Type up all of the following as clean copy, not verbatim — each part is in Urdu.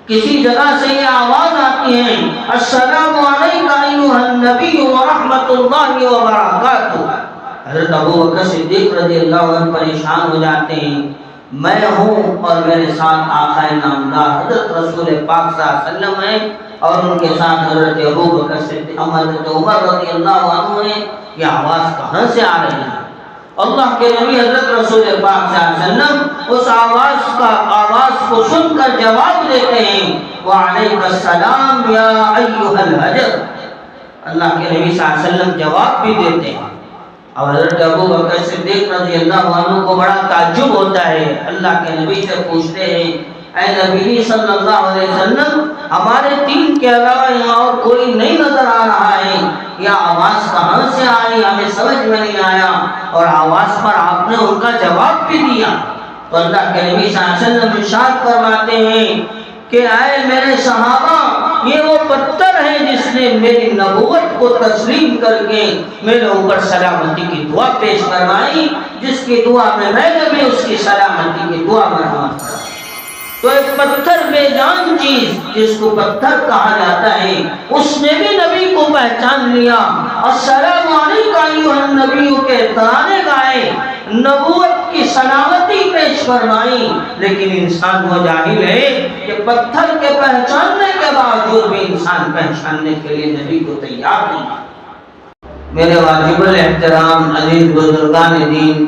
کسی جگہ سے یہ آواز آتی ہے السلام علیک ایھا النبی ورحمۃ اللہ وبرکاتہ، حضرت ابو بکر صدیق رضی اللہ عنہ پریشان ہو جاتے ہیں، میں ہوں اور میرے ساتھ آقا نامدار حضرت رسول پاک صلی اللہ علیہ وسلم ہیں، اور ان کے ساتھ حضرت ابو بکر صدیق حضرت عمر رضی اللہ عنہ ہیں، یہ آواز کہاں سے آ رہی ہے؟ اللہ کے نبی حضرت رسول پاک صلی اللہ علیہ وسلم اس آواز کو سن کر جواب دیتے ہیں وعلیک السلام یا ایھا الحجر، اللہ کے نبی صلی اللہ علیہ وسلم جواب بھی دیتے ہیں، اور حضرت ابو بکر صدیق رضی اللہ عنہ کو بڑا تعجب ہوتا ہے، اللہ کے نبی سے پوچھتے ہیں اے نبی صلی اللہ علیہ وسلم، ہمارے تین کے علاوہ یہاں اور کوئی نہیں نظر آ رہا ہے، یہ آواز کہاں سے آئی ہمیں سمجھ میں نہیں آیا، اور آواز پر آپ نے ان کا جواب بھی دیا۔ تو اللہ کے نبی صلی اللہ علیہ وسلم ارشاد فرماتے ہیں کہ اے میرے صحابہ، یہ وہ پتھر ہے جس نے میری نبوت کو تسلیم کر کے میرے اوپر سلامتی کی دعا پیش کروائی، جس کی دعا میں نے بھی اس کی سلامتی کی دعا مرحمت کرا۔ تو ایک پتھر بے جان چیز جس کو پتھر کہا جاتا ہے، اس نے بھی نبی کو پہچان لیا، السلام علیکم ایھا النبی کے ترانے گائے، نبوت کی سلامتی پیش فرمائی، لیکن انسان وہ جاہل ہے کہ پتھر کے پہچاننے کے باوجود بھی انسان پہچاننے کے لیے نبی کو تیار نہیں۔ میرے واجب الاحترام عزیز بزرگان دین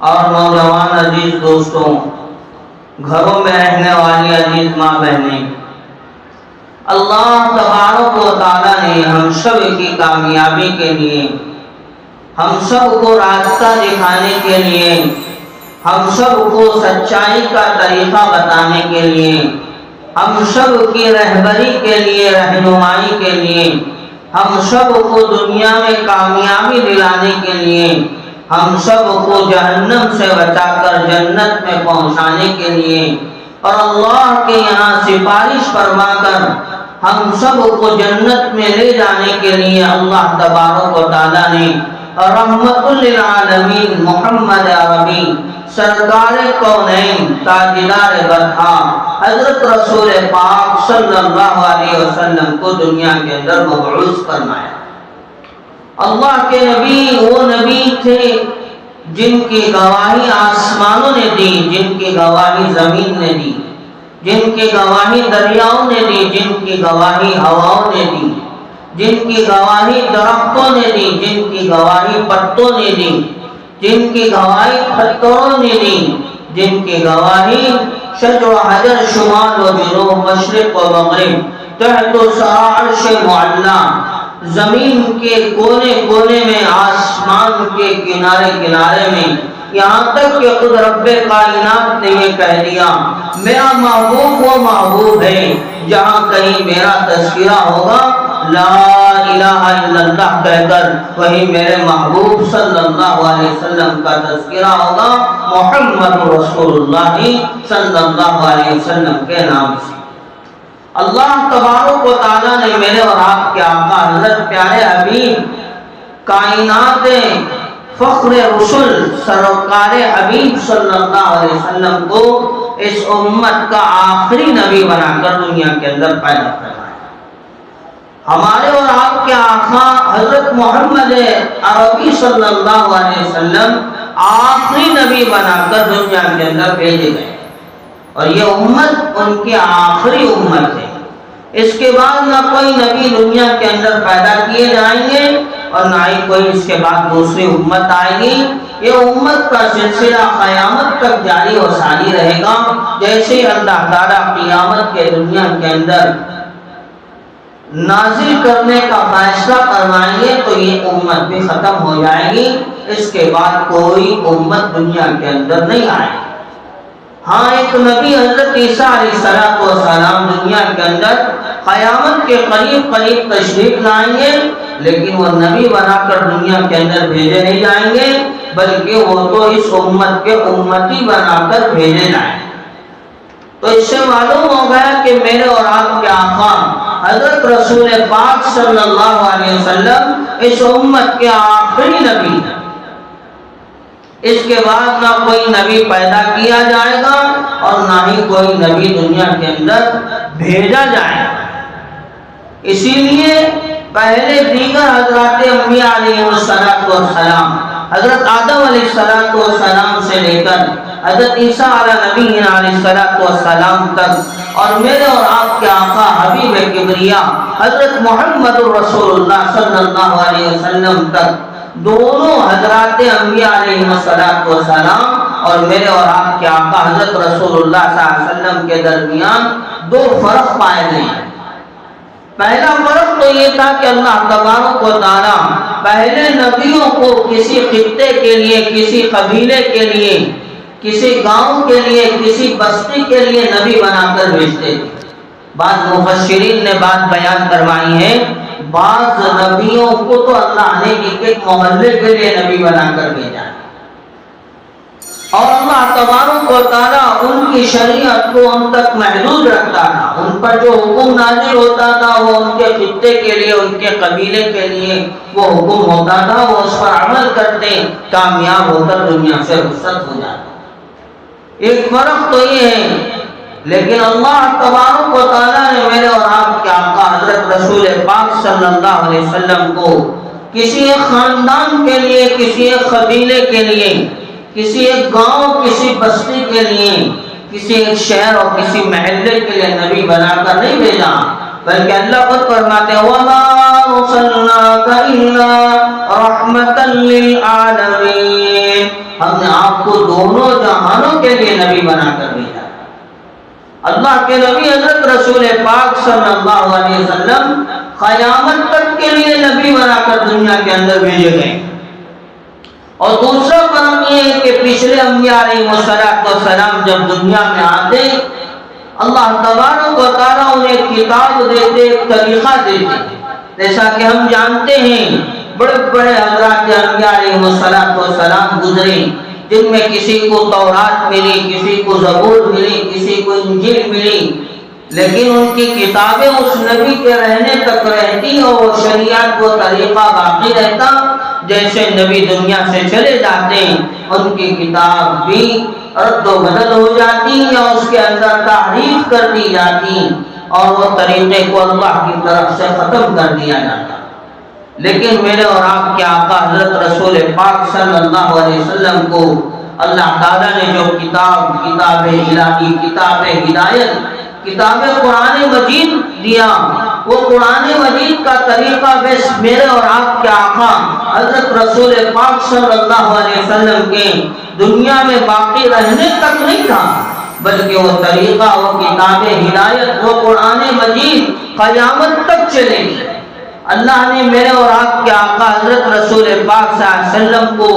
اور نوجوان عزیز دوستوں، گھروں میں رہنے والی عزیز ماں بہنیں، اللہ تبارک و تعالیٰ نے ہم سب کی کامیابی کے لیے، ہم سب کو راستہ دکھانے کے لیے، ہم سب کو سچائی کا طریقہ بتانے کے لیے، ہم سب کی رہبری کے لیے، رہنمائی کے لیے، ہم سب کو دنیا میں کامیابی دلانے کے لیے، ہم سب کو جہنم سے بچا کر جنت میں پہنچانے کے لیے، اور اللہ کے یہاں سفارش فرما کر ہم سب کو جنت میں لے جانے کے لیے اللہ تبارک و تعالیٰ نے رحمت للعالمین محمد عربی سرکار کونین تاجدار برہا حضرت رسول پاک صلی اللہ علیہ وسلم کو دنیا کے اندر مبعوث فرمایا۔ اللہ کے نبی وہ نبی تھے جن کی گواہی آسمانوں نے دی، جن کی گواہی زمین نے دی، جن کی گواہی دریاؤں نے دی، جن کی گواہی ہواؤں نے دی، جن کی گواہی درختوں نے دی، جن کی گواہی پتوں نے دی، جن کی گواہی پتھروں نے دی، جن کی گواہی شجر و حجر، شمال و جنوب، مشرق و مغرب، تحت و عرش معلیٰ، زمین کے کونے کونے میں، آسمان کے کنارے کنارے میں، یہاں تک کہ خود رب کائنات نے یہ کہہ دیا میرا محبوب وہ محبوب ہے جہاں کہیں میرا تذکرہ ہوگا لا الہ الا اللہ کہہ کر وہی میرے محبوب صلی اللہ علیہ وسلم کا تذکرہ ہوگا محمد رسول اللہ صلی اللہ علیہ وسلم کے نام سے۔ اللہ تبارک و تعالیٰ نے میرے اور آپ کے آقا حضرت پیارے حبیب کائنات فخر رسول سرکار حبیب صلی اللہ علیہ وسلم کو اس امت کا آخری نبی بنا کر دنیا کے اندر پیدا فرمایا۔ ہمارے اور آپ کے آقا حضرت محمد عربی صلی اللہ علیہ وسلم آخری نبی بنا کر دنیا کے اندر بھیجے گئے، اور یہ امت ان کی آخری امت ہے۔ اس کے بعد نہ کوئی نبی دنیا کے اندر پیدا کیے جائیں گے اور نہ ہی کوئی اس کے بعد دوسری امت آئے گی۔ یہ امت کا سلسلہ قیامت تک جاری و ساری رہے گا۔ جیسے اللہ تعالیٰ قیامت کے دنیا کے اندر نازل کرنے کا فیصلہ فرمائیں گے تو یہ امت بھی ختم ہو جائے گی، اس کے بعد کوئی امت دنیا کے اندر نہیں آئے گی۔ ہاں ایک نبی حضرت عیسیٰ علیہ السلام دنیا کے اندر قیامت کے قریب تشریف لائیں گے، لیکن وہ نبی بنا کر دنیا کے اندر بھیجے نہیں جائیں گے، بلکہ وہ تو اس امت کے امتی بنا کر بھیجے جائیں گے۔ تو اس سے معلوم ہو گیا کہ میرے اور آپ کے آقا حضرت رسول پاک صلی اللہ علیہ وسلم اس امت کے آخری نبی ہیں۔ اس کے بعد نہ کوئی نبی پیدا کیا جائے گا اور نہ ہی کوئی نبی دنیا کے اندر بھیجا جائے۔ اسی لیے پہلے دیگر حضرات انبیاء علیہ السلام، حضرت آدم علیہ السلام سے لے کر حضرت عیسیٰ علیہ السلام تک، اور میرے اور آپ کے آقا حبیب کبریا حضرت محمد رسول اللہ صلی اللہ علیہ وسلم تک، دونوں حضرات انبیاء علیہ السلام اور میرے اور آپ کے آقا حضرت رسول اللہ صلی اللہ علیہ وسلم کے درمیان دو فرق پائے گئے ہیں۔ پہلا فرق تو یہ تھا کہ اللہ تبارک و تعالیٰ پہلے نبیوں کو کسی خطے کے لیے، کسی قبیلے کے لیے، کسی گاؤں کے لیے، کسی بستی کے لیے نبی بنا کر بھیجتے تھے۔ بعض مفسرین نے بات بیان کروائی ہے، بعض نبیوں کو تو اللہ نے ایک محلے کے لیے نبی بنا کر بھیجا، اور اللہ تبارک و تعالیٰ ان کی شریعت کو ان تک محدود رکھتا تھا۔ ان پر جو حکم نازل ہوتا تھا وہ ان کے خطے کے لیے، ان کے قبیلے کے لیے وہ حکم ہوتا تھا، وہ اس پر عمل کرتے، کامیاب ہو کر دنیا سے رخصت ہو جاتے۔ ایک فرق تو یہ ہے، لیکن اللہ تبارک و تعالیٰ نے میرے اور آپ کے آقا حضرت رسول پاک صلی اللہ علیہ وسلم کو کسی ایک خاندان کے لیے، کسی ایک قبیلے کے لیے، کسی ایک گاؤں، کسی بستی کے لیے، کسی ایک شہر اور کسی محلے کے لیے نبی بنا کر نہیں بھیجا، بلکہ اللہ خود فرماتے ہیں وَمَا أَرْسَلْنَاكَ إِلَّا رَحْمَةً لِلْعَالَمِينَ، ہم نے آپ کو دونوں جہانوں کے لیے نبی بنا کر بھیجا۔ اللہ کے نبی حضرت رسول پاک صلی اللہ علیہ وسلم قیامت تک کے لیے نبی بنا کر دنیا کے اندر بھیجے گئے۔ اور دوسرا فرق یہ ہے کہ پچھلے انبیاء علیہ السلام جب دنیا میں آتے، اللہ تبارک و تعالیٰ انہیں کتاب دیتے، ایک طریقہ دیتے، جیسا کہ ہم جانتے ہیں بڑے بڑے حضرات انبیاء علیہ السلام گزرے، جن میں کسی کو تورات ملی، کسی کو زبور ملی، کسی کو انجیل ملی، لیکن ان کی کتابیں اس نبی کے رہنے تک رہتی اور وہ شریعت وہ طریقہ باقی رہتا۔ جیسے نبی دنیا سے چلے جاتے ہیں ان کی کتاب بھی رد و بدل ہو جاتی یا اس کے اندر تحریف کر دی جاتی اور وہ طریقے کو اللہ کی طرف سے ختم کر دیا جاتا۔ لیکن میرے اور آپ کے آقا حضرت رسول پاک صلی اللہ علیہ وسلم کو اللہ تعالیٰ نے جو کتاب الہی، کتاب ہدایت، کتاب قرآن مجید دیا، وہ قرآن مجید کا طریقہ بس میرے اور آپ کے آقا حضرت رسول پاک صلی اللہ علیہ وسلم کے دنیا میں باقی رہنے تک نہیں تھا، بلکہ وہ طریقہ، وہ کتاب ہدایت، وہ قرآن مجید قیامت تک چلے گی۔ اللہ نے میرے اور آپ کے آقا حضرت رسول پاک صلی اللہ علیہ وسلم کو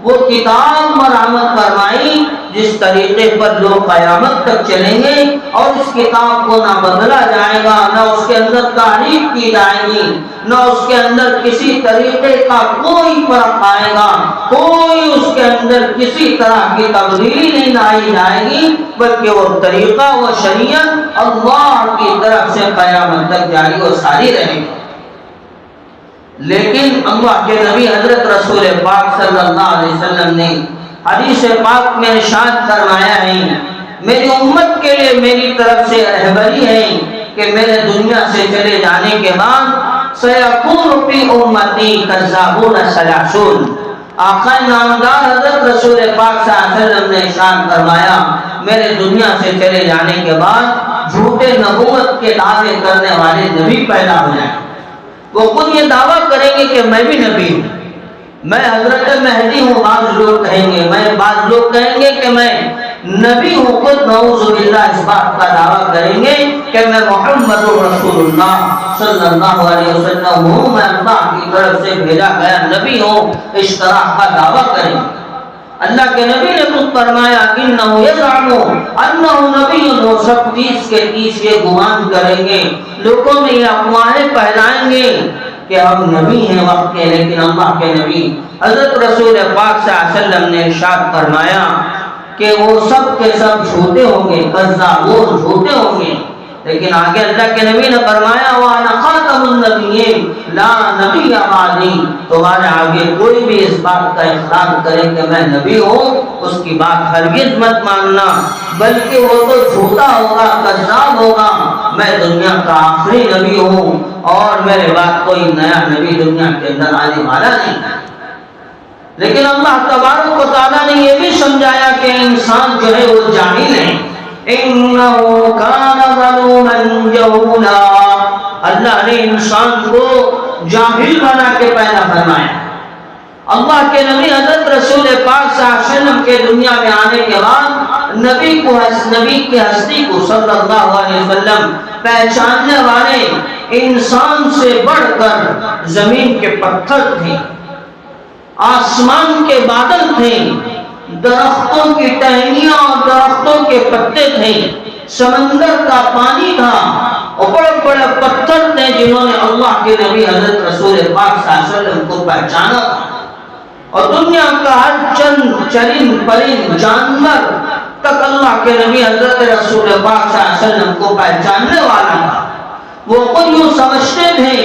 وہ کتاب مرحمت فرمائی جس طریقے پر لوگ قیامت تک چلیں گے، اور اس کتاب کو نہ بدلا جائے گا، نہ اس کے اندر تعریف کی جائے گی، نہ اس کے اندر کسی طریقے کا کوئی فرق آئے گا، کوئی اس کے اندر کسی طرح کی تبدیلی نہیں لائی جائے گی، بلکہ وہ طریقہ، وہ شریعت اللہ کی طرف سے قیامت تک جاری و ساری رہے گی۔ لیکن اللہ کے نبی حضرت رسول پاک صلی اللہ علیہ وسلم نے حدیث پاک میں ارشاد فرمایا ہے، میری امت کے لیے میری طرف سے رہبری ہے کہ میرے دنیا سے چلے جانے کے بعد سیکون فی امتی کذابون ثلاثون، آقا نامدار حضرت رسول پاک صلی اللہ علیہ وسلم نے ارشاد فرمایا میرے دنیا سے چلے جانے کے بعد جھوٹے نبوت کے دعوے کرنے والے نبی پیدا ہو جائیں۔ وہ خود یہ دعویٰ کریں گے کہ میں بھی نبی ہوں، میں حضرت مہدی ہوں، بعض لوگ کہیں گے، بعض لوگ کہیں گے کہ میں نبی ہوں، خود نعوذ باللہ اس بات کا دعویٰ کریں گے کہ میں محمد رسول اللہ صلی اللہ علیہ وسلم ہوں، میں اللہ کی طرف سے بھیجا گیا نبی ہوں، اس طرح کا دعویٰ کریں گے۔ اللہ کے نبی نے خود فرمایا انہو یزعم انہو نبی، وہ سب 30 کے 30 یہ گمان کریں گے، لوگوں میں یہ افواہیں پھیلائیں گے کہ ہم نبی ہیں وقت کے، لیکن اللہ کے نبی حضرت رسول پاک صلی اللہ علیہ وسلم نے ارشاد فرمایا کہ وہ سب کے سب جھوٹے ہوں گے، کذابون جھوٹے ہوں گے، لیکن آگے اللہ کے نبی نے فرمایا وَأَنَا خَاتَمُ النَّبِيِّينَ لَا نَبِيَّ بَعْدِي، تمہارے آگے کوئی بھی اس بات کا اقرار کرے کہ میں نبی ہوں، اس کی بات ہرگز مت ماننا، بلکہ وہ تو جھوٹا ہوگا، کذاب ہوگا۔ میں دنیا کا آخری نبی ہوں اور میرے بعد کوئی نیا نبی دنیا کے اندر آنے والا نہیں۔ لیکن اللہ تبارک و تعالیٰ نے یہ بھی سمجھایا کہ انسان جو ہے وہ جاہل ہے، اِنَّهُ كَانَ ظَلُومًا جَهُولًا، اللہ نے انسان کو جاہل بنا کے پیدا فرمایا۔ اللہ کے نبی حضرت رسول پاک صلی اللہ علیہ وسلم کے دنیا میں آنے کے بعد نبی کی ہستی کو صلی اللہ علیہ وسلم پہچاننے والے انسان سے بڑھ کر زمین کے پتھر تھے، آسمان کے بادل تھے، درختوں کی ٹہنیاں اور درختوں کے پتے تھے، سمندر کا پانی تھا، اور بڑے بڑے پتھر تھے جنہوں نے اللہ کے نبی حضرت رسول پاک صلی اللہ علیہ وسلم کو پہچانا تھا۔ اور دنیا کا ہر چرند پرند جانور تک اللہ کے نبی حضرت رسول پاک صلی اللہ علیہ وسلم کو پہچاننے والا تھا۔ وہ خود یوں سمجھتے تھے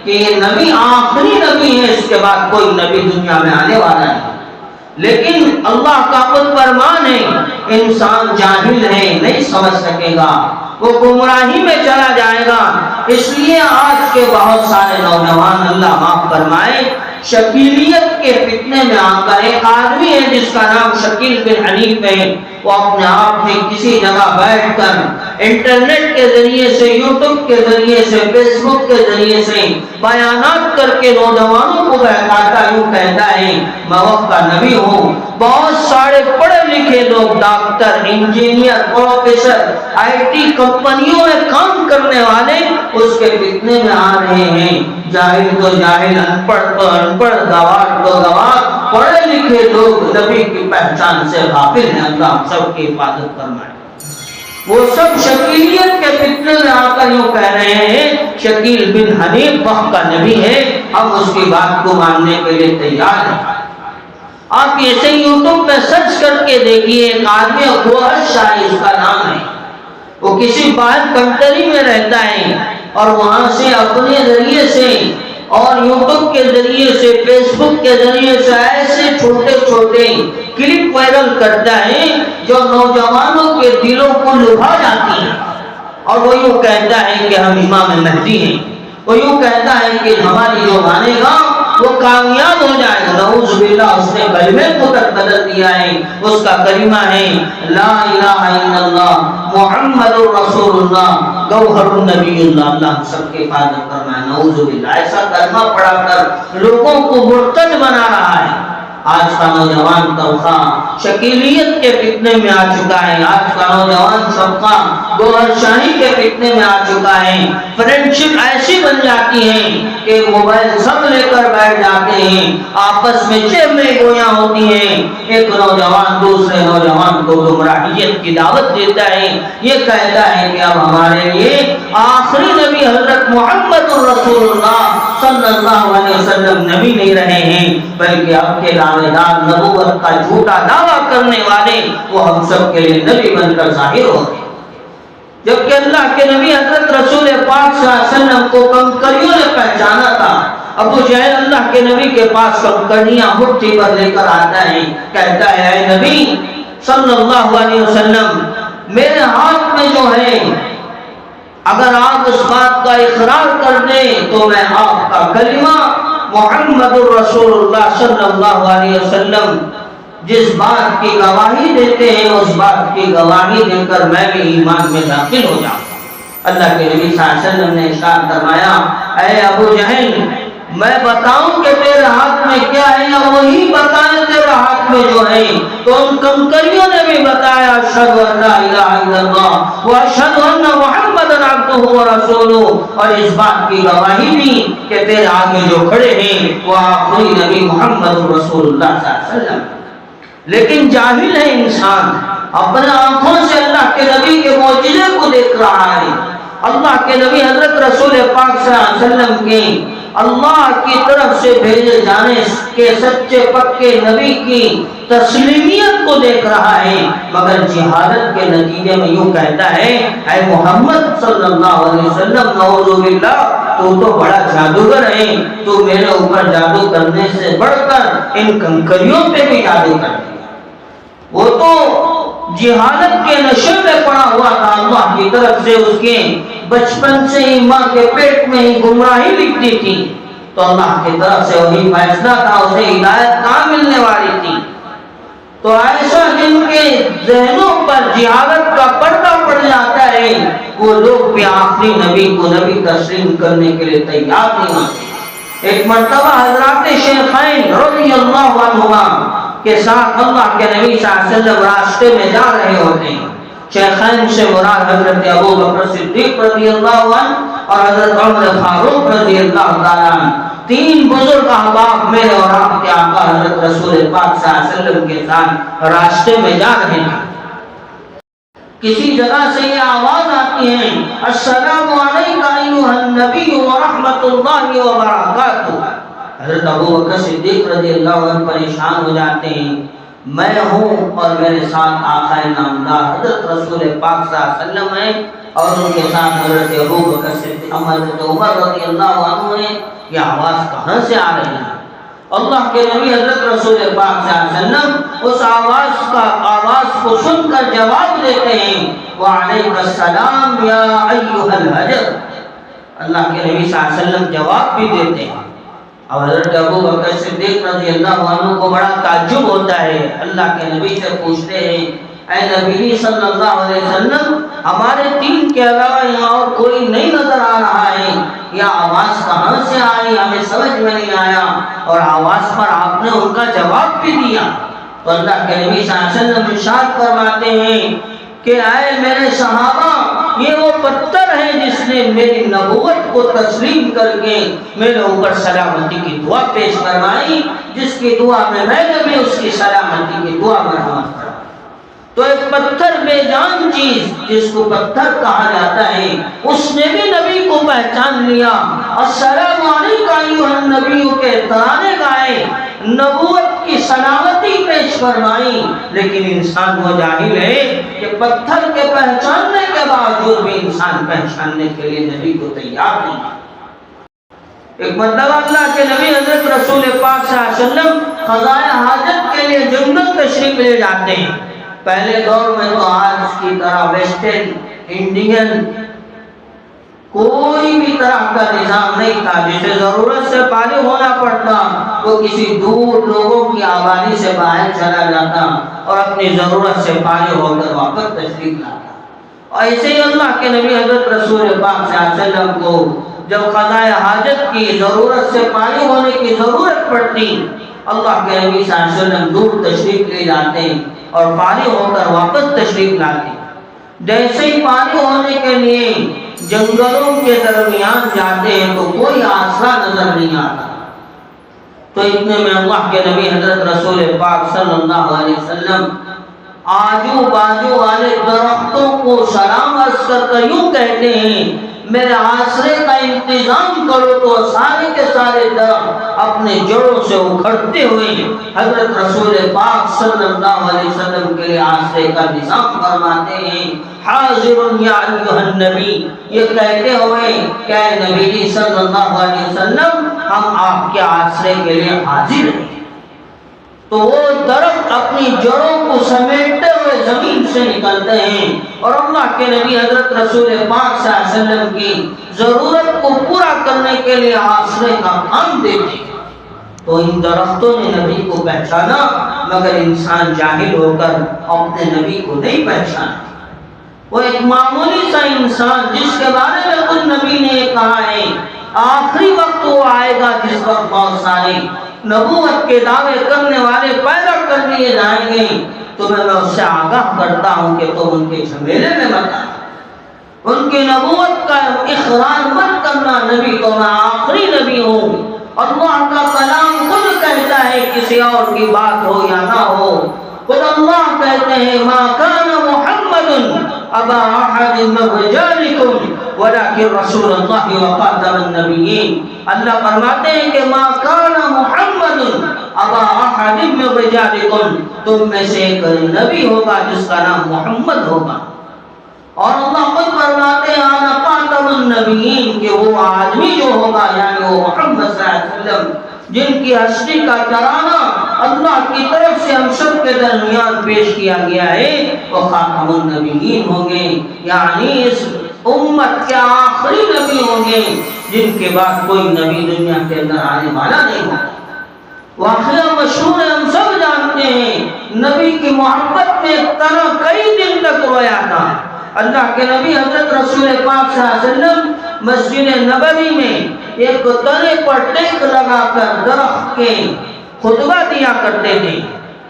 کہ یہ نبی آخری نبی ہے، اس کے بعد کوئی نبی دنیا میں آنے والا نہیں۔ لیکن اللہ کا خود فرمان ہے انسان جاہل ہے، نہیں سمجھ سکے گا، وہ گمراہی میں چلا جائے گا۔ اس لیے آج کے بہت سارے نوجوان اللہ معاف فرمائے شکیلیت کے فتنے میں آ کر، ایک آدمی ہے جس کا نام شکیل بن حنیف ہے، وہ اپنے آپ میں کسی جگہ بیٹھ کر انٹرنیٹ کے ذریعے سے، یوٹیوب کے ذریعے سے، فیس بک کے ذریعے سے بیانات کر کے نوجوانوں کو بہکاتا یوں کہتا ہے میں وقت کا نبی ہوں۔ بہت سارے پڑھے لکھے لوگ، doctor, engineer, professor, I T کمپنیوں میں کام کرنے والے اس کے فتنے میں آ رہے ہیں۔ جاہل تو جاہل، ان پڑھ تو ان پڑھ، گوار تو گوار، پڑھے لکھے لوگ نبی کی پہچان سے غافل ہیں۔ اللہ سب کی حفاظت فرمائے۔ وہ سب شکیلیت کے فتنے میں آ کر یوں کہہ رہے ہیں شکیل بن حنیف وقت کا نبی ہے، ہم اس کی بات کو ماننے کے لیے تیار ہیں۔ آپ ایسے یوٹیوب پہ سرچ کر کے دیکھیے، ایک آدمی گوہر شاہی اس کا نام ہے، وہ کسی باہر کنٹری میں رہتا ہے اور وہاں سے اپنے ذریعے سے اور یوٹیوب کے ذریعے سے، فیس بک کے ذریعے سے ایسے چھوٹے چھوٹے کلپ وائرل کرتا ہے جو نوجوانوں کے دلوں کو لبھا جاتی ہیں، اور وہ یوں کہتا ہے کہ ہم امام مہدی ہیں، وہ یوں کہتا ہے کہ ہماری جو مانے گا وہ کامیاب ہو جائے گا۔ نعوذ باللہ، اس نے کلمے کو تک بدل دیا ہے۔ اس کا کلمہ ہے لا الہ الا اللہ محمد رسول اللہ گوہر النبی اللہ۔ اللہ سب کے حفاظت فرمائے۔ نعوذ باللہ، ایسا کلمہ پڑھا کر لوگوں کو مرتد بنا رہا ہے۔ آج کا نوجوان طبقہ شکیلیت کے فتنے میں آ چکا ہے، آج کا نوجوان طبقہ گوہر شاہی کے فتنے میں آ چکا ہے۔ فرینڈشپ ایسی بن جاتی ہے کہ موبائل سب لے کر بیٹھ جاتے ہیں، آپس میں چہرے گویاں ہوتی ہیں، ایک نوجوان دوسرے نوجوان کو گمراہیت کی دعوت دیتا ہے، یہ کہتا ہے کہ اب ہمارے لیے آخری نبی حضرت محمد رسول اللہ صلی اللہ علیہ وسلم نبی نہیں رہے ہیں، بلکہ اب کے دعوے دار نبوت کا جھوٹا دعویٰ کرنے والے وہ ہم سب کے لیے نبی بن کر ظاہر ہو گئے۔ جبکہ اللہ کے نبی حضرت رسول پاک صلی اللہ علیہ وسلم کو کنکریوں نے پہچانا تھا۔ ابو جہل اللہ کے نبی کے پاس کنکریاں مٹھی پر لے کر آتا ہے، کہتا ہے اے نبی صلی اللہ علیہ وسلم میرے ہاتھ میں جو ہے، اگر آپ اس بات کا اقرار کر دیں تو میں آپ کا کلمہ محمد الرسول اللہ صلی اللہ علیہ وسلم جس بات کی گواہی دیتے ہیں اس بات کی گواہی دے کر میں بھی ایمان میں داخل ہو جاؤں۔ اللہ کے نبی صلی اللہ علیہ وسلم نے ارشاد فرمایا اے ابو جہل میں بتاؤں کہ تیرے ہاتھ میں کیا ہے یا وہی بتائیں تیرے ہاتھ میں جو ہے؟ تو ان کنکریوں نے بھی بتایا اشہد ان لا الہ الا اللہ و اشہد ان محمد عبدہ و رسولہ، اور اس بات کی گواہی دی کہ تیرے آگے جو کھڑے ہیں وہ آخری نبی محمد رسول اللہ صلی اللہ علیہ وسلم۔ لیکن جاہل ہے انسان، اپنے آنکھوں سے اللہ کے نبی کے معجزے کو دیکھ رہا ہے، اللہ کے نبی حضرت رسول پاک صلی اللہ علیہ وسلم کے اللہ کی طرف سے بھیجے جانے کے سچے پکے نبی کی تسلیمیت کو دیکھ رہا ہے، مگر جہالت کے نتیجے میں یوں کہتا ہے اے محمد صلی اللہ علیہ وسلم نعوذ باللہ تو بڑا جادوگر ہے، تو میرے اوپر جادو کرنے سے بڑھ کر ان کنکریوں پہ بھی جادو کر دیا۔ وہ تو جہالت کے نشے میں پڑا ہوا تھا، اللہ کی طرف سے اس کے بچپن سے ہی ماں کے پیٹ میں ہی گمراہی لکھتی تھی، تو اللہ کی طرف سے وہی فیصلہ تھا، اسے ہدایت کہاں ملنے والی تھی۔ تو ایسا جن کے ذہنوں پر جہالت کا پردہ پڑ جاتا ہے، وہ لوگ بھی آخری نبی کو نبی تسلیم کرنے کے لیے تیار نہیں ہوتے۔ ایک مرتبہ حضرات شیخین رضی اللہ عنہما کے ساتھ اللہ کے نبی صلی اللہ علیہ وسلم راستے میں جا رہے ہوتے ہیں۔ شیخین سے مراد حضرت ابو بکر صدیق رضی اللہ عنہ اور حضرت عمر فاروق رضی اللہ تعالیٰ عنہ، تین بزرگ احباب میرے اور آپ کے آقا حضرت رسول پاک صلی اللہ علیہ وسلم کے ساتھ راستے میں جا رہے ہیں۔ کسی جگہ سے یہ آواز آتی ہے السلام علیکم ایھا النبی ورحمۃ اللہ وبرکاتہ۔ حضرت ابو بکر صدیق رضی اللہ عنہ پریشان ہو جاتے ہیں، میں ہوں اور میرے ساتھ آقا نامدار حضرت رسول پاک صلی اللہ علیہ وسلم ہیں، اور ان کے ساتھ حضرت ابو بکر صدیق حضرت عمر رضی اللہ عنہ ہیں، یہ آواز کہاں سے آ رہی ہے؟ اللہ کے نبی حضرت رسول پاک صلی اللہ علیہ وسلم اس آواز کو سن کر جواب دیتے ہیں وعلیکم السلام یا ایھا الحجر۔ اللہ کے نبی صلی اللہ علیہ وسلم جواب بھی دیتے ہیں، اور حضرت ابو بکر صدیق رضی اللہ عنہ کو بڑا تعجب ہوتا ہے، اللہ کے نبی سے پوچھتے ہیں اے نبی صلی اللہ علیہ وسلم، ہمارے دین کے علاوہ یہاں اور کوئی نہیں نظر آ رہا ہے، یہ آواز کہاں سے آئی ہمیں سمجھ میں نہیں آیا، اور آواز پر آپ نے ان کا جواب بھی دیا۔ تو اللہ کے نبی صلی اللہ علیہ وسلم ارشاد فرماتے ہیں کہ اے میرے صحابہ، یہ وہ پتھر ہے جس نے میری نبوت کو تسلیم کر کے میرے اوپر سلامتی کی دعا پیش کروائی، جس کی دعا میں نے بھی اس کی سلامتی کی دعا مرحمت کروائی۔ تو ایک پتھر بے جان چیز جس کو پتھر کہا جاتا ہے، اس نے بھی نبی کو پہچان لیا، السلام علیکم ایھا النبی کے ترانے گائے، نبوت کی سلامتی پیش فرمائی، لیکن انسان وہ جاہل ہے کہ پتھر کے پہچاننے کے باوجود بھی انسان پہچاننے کے لیے نبی کو تیار نہیں۔ ایک مرتبہ اللہ کے نبی حضرت رسول پاک صلی اللہ علیہ وسلم قضائے حاجت کے لیے جنگل تشریف لے جاتے ہیں۔ پہلے دور میں تو آج کی طرح ویسٹرن انڈین کوئی بھی طرح کا نظام نہیں تھا، جسے ضرورت سے فارغ ہونا پڑتا وہ کسی دور لوگوں کی آبادی سے باہر چلا جاتا اور اپنی ضرورت سے فارغ ہو کر واپس تشریف لاتا۔ اور ایسے ہی اللہ کے نبی حضرت رسول پاک صلی اللہ علیہ وسلم کو جب قضائے حاجت کی ضرورت سے فارغ ہونے کی ضرورت پڑتی، اللہ کے نبی صلی اللہ علیہ وسلم دور تشریف لے جاتے اور فارغ ہو کر واپس تشریف لاتے۔ جیسے ہی فارغ ہونے کے لیے جنگلوں کے درمیان جاتے ہیں تو کوئی آسرا نظر نہیں آتا، تو اتنے میں اللہ کے نبی حضرت رسول پاک صلی اللہ علیہ وسلم آجو باجو والے درختوں کو سلام عرض کر یوں کہتے ہیں میرے آسرے کا انتظام کرو، تو سارے کے سارے درخت اپنے جڑوں سے اکھڑتے ہوئے حضرت رسول پاک صلی اللہ علیہ وسلم کے لیے آسرے کا نظام فرماتے ہیں۔ حاضر یا ایھا النبی، یہ کہتے ہوئے کہ اے نبی صلی اللہ علیہ وسلم، ہم آپ کے آسرے کے لیے حاضر ہیں۔ تو وہ درخت اپنی جڑوں کو سمیٹتے ہوئے زمین سے نکلتے ہیں اور اللہ کے نبی حضرت رسول پاک صلی اللہ علیہ وسلم کی ضرورت کو پورا کرنے کے لیے آسرے کا کام دیتے ہیں۔ تو ان درختوں نے نبی کو پہچانا، مگر انسان جاہل ہو کر اپنے نبی کو نہیں پہچانا۔ وہ ایک معمولی سا انسان جس کے بارے میں خود نبی نے کہا ہے آخری وقت وہ آئے گا جس وقت بہت سارے نبوت کے دعوے کرنے والے پیدا کر دیے جائیں گے، تو میں اس سے آگاہ کرتا ہوں کہ تم ان کے جھمیلے میں مت آنا، ان کی نبوت کا اقرار مت کرنا، نبی تو میں آخری نبی ہوں۔ اللہ کا کلام خود کہتا ہے، کسی اور کی بات ہو یا نہ ہو، خود اللہ کہتے ہیں ما کان محمد ابا احد من رجالکم ولکن رسول اللہ وخاتم النبیین. اللہ فرماتے ہیں کہ ما کان محمد ابا احد من رجالکم، تم میں سے ایک نبی ہوگا جس کا نام محمد ہوگا. اور اللہ خود فرماتے ہیں انا خاتم النبیین، کہ وہ آدمی جو ہوگا یعنی وہ محمد صلی اللہ علیہ وسلم جن کی ہستی کا ترانہ اللہ کی طرف سے ہم سب کے درمیان پیش کیا گیا ہے، وہ خاتم النبیین ہوں گے، یعنی اس امت کے آخری نبی ہوں گے جن کے بعد کوئی نبی دنیا کے اندر آنے والا نہیں ہوگا. واقعہ مشہور ہے، ہم سب جانتے ہیں. نبی کی محبت میں تنا کئی دن تک رویا تھا. اللہ کے نبی حضرت رسول پاک صلی اللہ علیہ وسلم مسجد نبوی میں ایک تنے پر ٹیک لگا کر درخت کے خطبہ دیا کرتے تھے.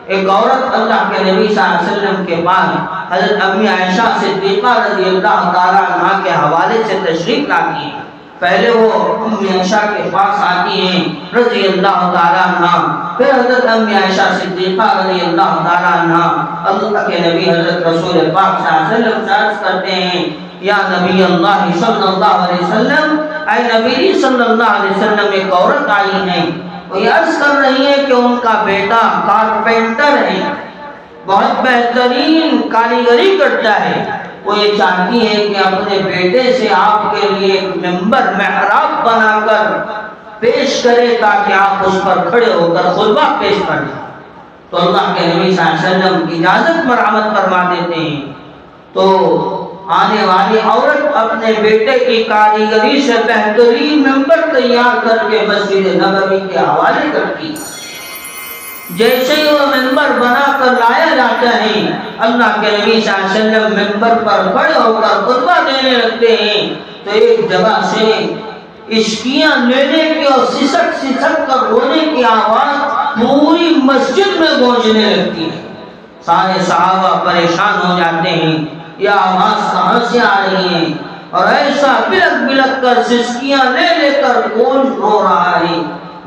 ایک عورت اللہ کے نبی صلی اللہ علیہ وسلم کے پاس حضرت امی عائشہ صدیقہ رضی اللہ تعالیٰ عنہ کے حوالے سے تشریف لاتی ہیں. پہلے وہ امی عائشہ کے پاس آتی ہیں رضی اللہ تعالیٰ عنہ، پھر حضرت امی عائشہ صدیقہ رضی اللہ تعالیٰ عنہ اللہ کے نبی حضرت رسول پاک صلی اللہ علیہ وسلم سے عرض کرتے ہیں یا نبی اللہ صلی اللہ علیہ وسلم، اے نبی صلی اللہ علیہ وسلم، ایک عورت آئی ہے، وہ یہ عرض کر رہی ہے کہ ان کا بیٹا کارپینٹر ہے، بہت بہترین کاریگری کرتا ہے. وہ یہ چاہتی ہے کہ اپنے بیٹے سے آپ کے لیے ایک ممبر محراب بنا کر پیش کرے تاکہ آپ اس پر کھڑے ہو کر خطبہ پیش کریں. تو اللہ کے نبی صلی اللہ علیہ وسلم اجازت مرحمت فرما دیتے ہیں. تو آنے والی عورت اپنے بیٹے کی کاریگری سے بہترین ممبر تیار کر کے مسجد نبوی کے حوالے کرتی. جیسے ہی وہ ممبر بنا کر لایا جاتا ہے، اللہ کے نبی صلی اللہ علیہ وسلم ممبر پر کھڑے ہو کر خطبہ دینے لگتے ہیں تو ایک جگہ سے عشقیاں لینے کی اور سسک سسک کر رونے کی آواز پوری مسجد میں گونجنے لگتی ہے. سارے صحابہ پریشان ہو جاتے ہیں، یہ آواز کہاں سے آ رہی ہے، اور ایسا بلک بلک کر سسکیاں لے لے کر کون رو رہا ہے،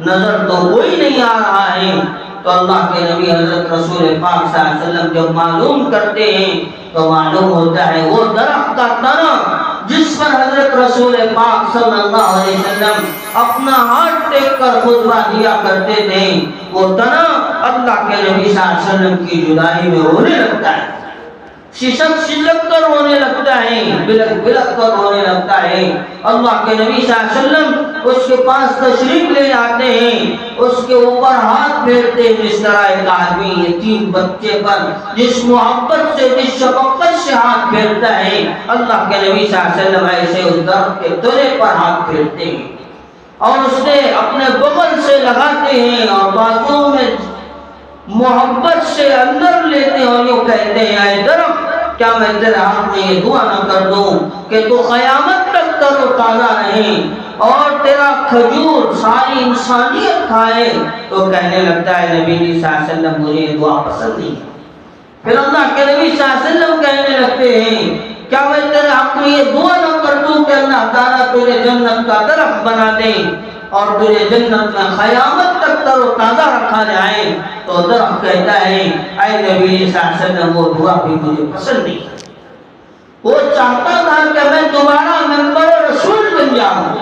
نظر تو کوئی نہیں آ رہا ہے. تو اللہ کے نبی حضرت رسول پاک صلی اللہ علیہ وسلم جب معلوم کرتے ہیں تو معلوم ہوتا ہے وہ درخت کا تنا جس پر حضرت رسول پاک صلی اللہ علیہ وسلم اپنا ہاتھ ٹیک کر خطبہ دیا کرتے تھے، وہ تنا اللہ کے نبی صلی اللہ علیہ وسلم کی جدائی میں رونے لگتا ہے، ششک شلک کر رونے لگتا ہے، بلک بلک کر رونے لگتا ہے. اللہ کے نبی صلی اللہ علیہ وسلم اس کے پاس تشریف لے جاتے ہیں، اس کے اوپر ہاتھ پھیرتے ہیں جس طرح ایک آدمی یتیم بچے پر جس محبت سے جس شفقت سے ہاتھ پھیرتا ہے، اللہ کے نبی صلی اللہ علیہ وسلم ایسے اس درخت کے تنے پر ہاتھ پھیرتے ہیں اور اس نے اپنے بغل سے لگاتے ہیں اور بازوں میں محبت سے اندر لیتے ہیں اور یوں کہتے ہیں اے درخت، کیا میں تیرے ہاتھ میں یہ دعا نہ کر دوں کہ تو قیامت تک تر و تازہ رہے اور تیرا کھجور ساری انسانیت کھائے. تو کہنے لگتا ہے نبی صلی اللہ علیہ وسلم مجھے یہ دعا پسند نہیں. پھر اللہ کے نبی صلی اللہ علیہ وسلم کہنے لگتے ہیں کیا میں تیرے حق میں یہ دعا نہ کر دوں کہ اللہ تعالیٰ تجھے جنت کا درخت بنا دے اور تجھے جنت میں قیامت تک تر و تازہ رکھا جائے. تو درخت کہتا ہے اے نبی صلی اللہ علیہ وسلم وہ دعا بھی مجھے پسند نہیں. وہ چاہتا تھا کہ میں دوبارہ ممبر رسول بن جاؤں،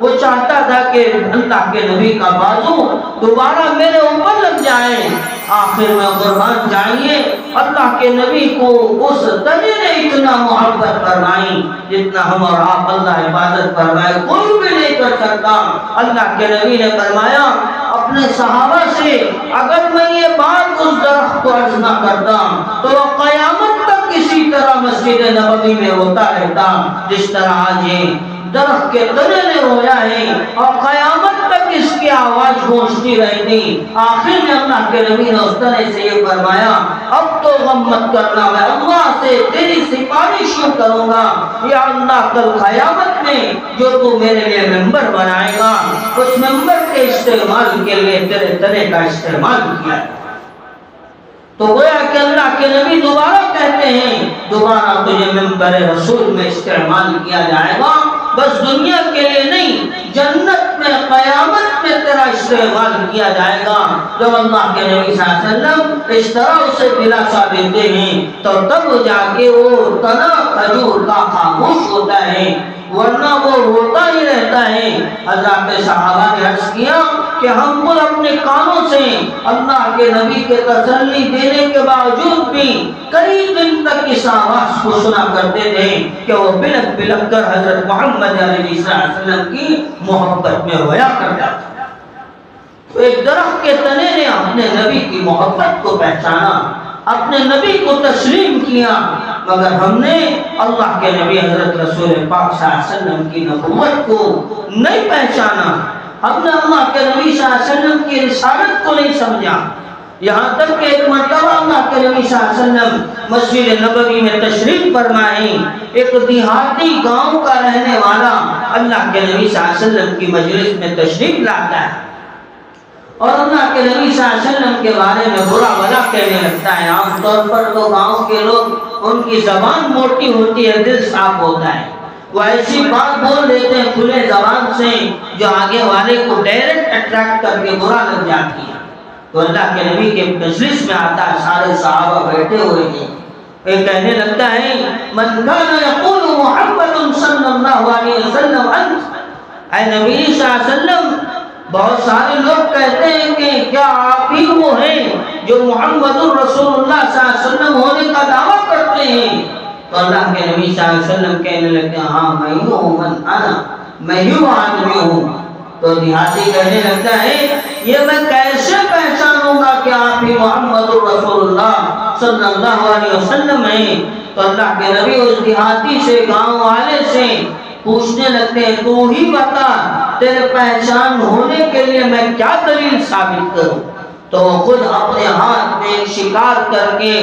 وہ چاہتا تھا کہ اللہ کے نبی کا بازو دوبارہ میرے اوپر لگ جائے. آخر میں قربان جائیے اللہ کے نبی کو اس تنے نے اتنا محبت فرمائی جتنا ہم اور آپ اللہ حفاظت فرمائے کوئی بھی نہیں کر سکتا. اللہ کے نبی نے فرمایا اپنے صحابہ سے اگر میں یہ بات اس درخت کو عرض نہ کرتا تو وہ قیامت تک اسی طرح مسجد نبوی میں ہوتا رہتا جس طرح آج یہ درخت کے تنے نے رویا ہے اور قیامت تک اس کی آواز گونجتی رہتی. آخر میں اللہ کے نبی نے اس طرح سے یہ فرمایا اب تو غم مت کرنا، میں اللہ سے تیری سفارش یوں کروں گا یا اللہ کل قیامت میں جو تو میرے لیے ممبر بنائے گا اس ممبر کے استعمال کے لیے تیرے تنے کا استعمال کیا. تو گویا کہ اللہ کے نبی دوبارہ کہتے ہیں دوبارہ تجھے ممبر رسول میں استعمال کیا جائے گا، بس دنیا کے لیے نہیں، جنت میں قیامت میں تیرا استعمال کیا جائے گا۔ جب اللہ کے نبی صلی اللہ علیہ وسلم اس طرح اسے دلاسا دیتے ہیں تو تب جا کے وہ تنا کھجور کا خاموش ہوتا ہے، ورنہ وہ روتا ہی رہتا ہے۔ حضرات صحابہ نے عرض کیا کہ ہم خود اپنے کانوں سے اللہ کے نبی کے تسلی دینے کے باوجود بھی کئی دن تک اس آواز کو سنا کرتے تھے کہ وہ بلک بلک کر حضرت محمد علیہ السلام کی محبت میں رویا کرتا تھا۔ تو ایک درخت کے تنے نے اپنے نبی کی محبت کو پہچانا، اپنے نبی کو تسلیم کیا، مگر ہم نے اللہ کے نبی حضرت رسول پاک صلی اللہ علیہ وسلم کی نبوت کو نہیں پہچانا، ہم نے اللہ کے نبی صلی اللہ علیہ وسلم کی رسالت کو نہیں سمجھا۔ یہاں تک کہ ایک مرتبہ اللہ کے نبی صلی اللہ علیہ وسلم مسجد نبوی میں تشریف فرمائے، ایک دیہاتی گاؤں کا رہنے والا اللہ کے نبی صلی اللہ علیہ وسلم کی مجلس میں تشریف لاتا ہے اور اللہ کے نبی صلی اللہ علیہ وسلم کے بارے میں برا بھلا کہنے لگتا ہے۔ عام طور پر تو گاؤں کے لوگ، ان کی زبان موٹی ہوتی ہے، دل صاف ہوتا ہے، وہ ایسی بات بول دیتے ہیں کھلے زبان سے جو آگے والے کو ڈائریکٹ اٹریکٹ کر کے برا لگ جاتی ہے۔ تو اللہ کے نبی کے مجلس میں آتا ہے، سارے صحابہ بیٹھے ہوئے ہیں، ایک کہنے لگتا ہے من کان یقول محمد صلی اللہ علیہ وسلم انت، اے نبی صلی اللہ علیہ وسلم، بہت سارے لوگ کہتے ہیں کہ کیا آپ ہی وہ ہیں جو محمد رسول اللہ صلی اللہ علیہ وسلم ہونے کا دعویٰ کرتے ہیں؟ تو اللہ کے نبی صلی اللہ علیہ وسلم کہنے لگتے ہیں ہاں میں ہوں، من انا، میں ہی وہ آدمی ہوں۔ تو دیہاتی کہنے لگتا ہے یہ میں کیسے پہچانوں گا کہ آپ ہی محمد رسول اللہ صلی اللہ علیہ وسلم ہیں؟ تو اللہ کے نبی اس دیہاتی سے، گاؤں والے سے پوچھنے لگتے ہیں تو ہی بتا تیرے پہچان ہونے کے لیے میں کیا دلیل ثابت کروں؟ تو وہ خود اپنے ہاتھ میں ایک شکار کر کے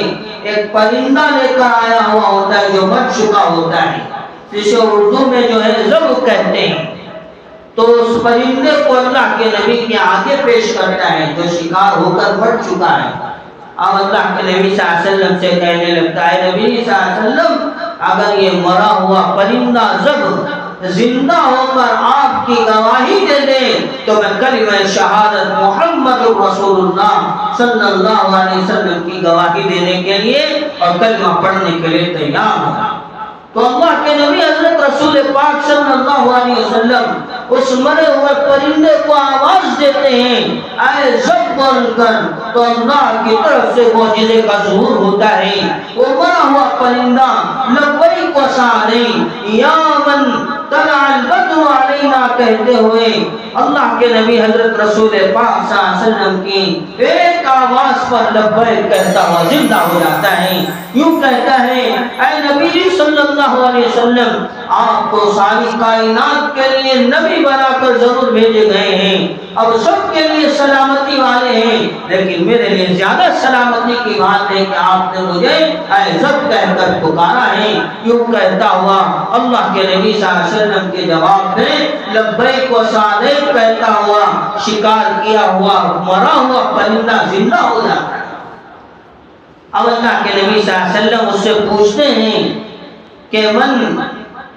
ایک پرندہ لے کر آیا ہوا ہوتا ہے جو مر چکا ہوتا ہے، جسے اردو میں جو ہے ذبح کہتے ہیں۔ تو اس پرندے کو اللہ کے نبی کے آگے پیش کرتا ہے جو شکار ہو کر مر چکا ہے۔ اب اللہ کے نبی صلی اللہ علیہ وسلم سے کہنے لگتا ہے نبی صلی اللہ علیہ وسلم اگر یہ مرا ہوا پرندہ ذبح زندہ ہو کر آپ کی گواہی دے دے تو میں کلمہ شہادت محمد رسول اللہ صلی اللہ علیہ وسلم کی گواہی دینے کے لیے اور کلمہ پڑھنے کے لیے تیار ہوں۔ تو اللہ کے نبی حضرت رسول پاک صلی اللہ علیہ وسلم اس مرے ہوئے پرندے کو آواز دیتے ہیں اے ذبح بول کر، تو اللہ کی طرف سے معجزے کا ظہور ہوتا ہے۔ وہ مرا ہوا پرندہ لبیک و سعدی یا من طلع البدر علینا کہتے ہوئے اللہ کے نبی حضرت رسول پاک صلی اللہ علیہ وسلم کی ایک آواز پر لبیک کہتا ہوا زندہ ہو جاتا ہے۔ یوں کہتا ہے اے نبی صلی اللہ علیہ وسلم آپ کو ساری کائنات کے لیے نبی بنا کر ضرور بھیجے گئے ہیں، اب سب کے لیے سلامتی والے ہیں، لیکن میرے لیے زیادہ سلامتی کی بات ہے کہ آپ نے مجھے اے ذبح کہہ کر پکارا ہے۔ یوں کہتا ہوا اللہ کے نبی صلی اللہ علیہ وسلم کے جواب میں لبیک و سعدیک کہتا ہوا شکار کیا ہوا مرا ہوا پرندہ زندہ ہو جاتا ہے۔ اب اللہ کے نبی صلی اللہ علیہ وسلم اس سے پوچھتے ہیں کہ من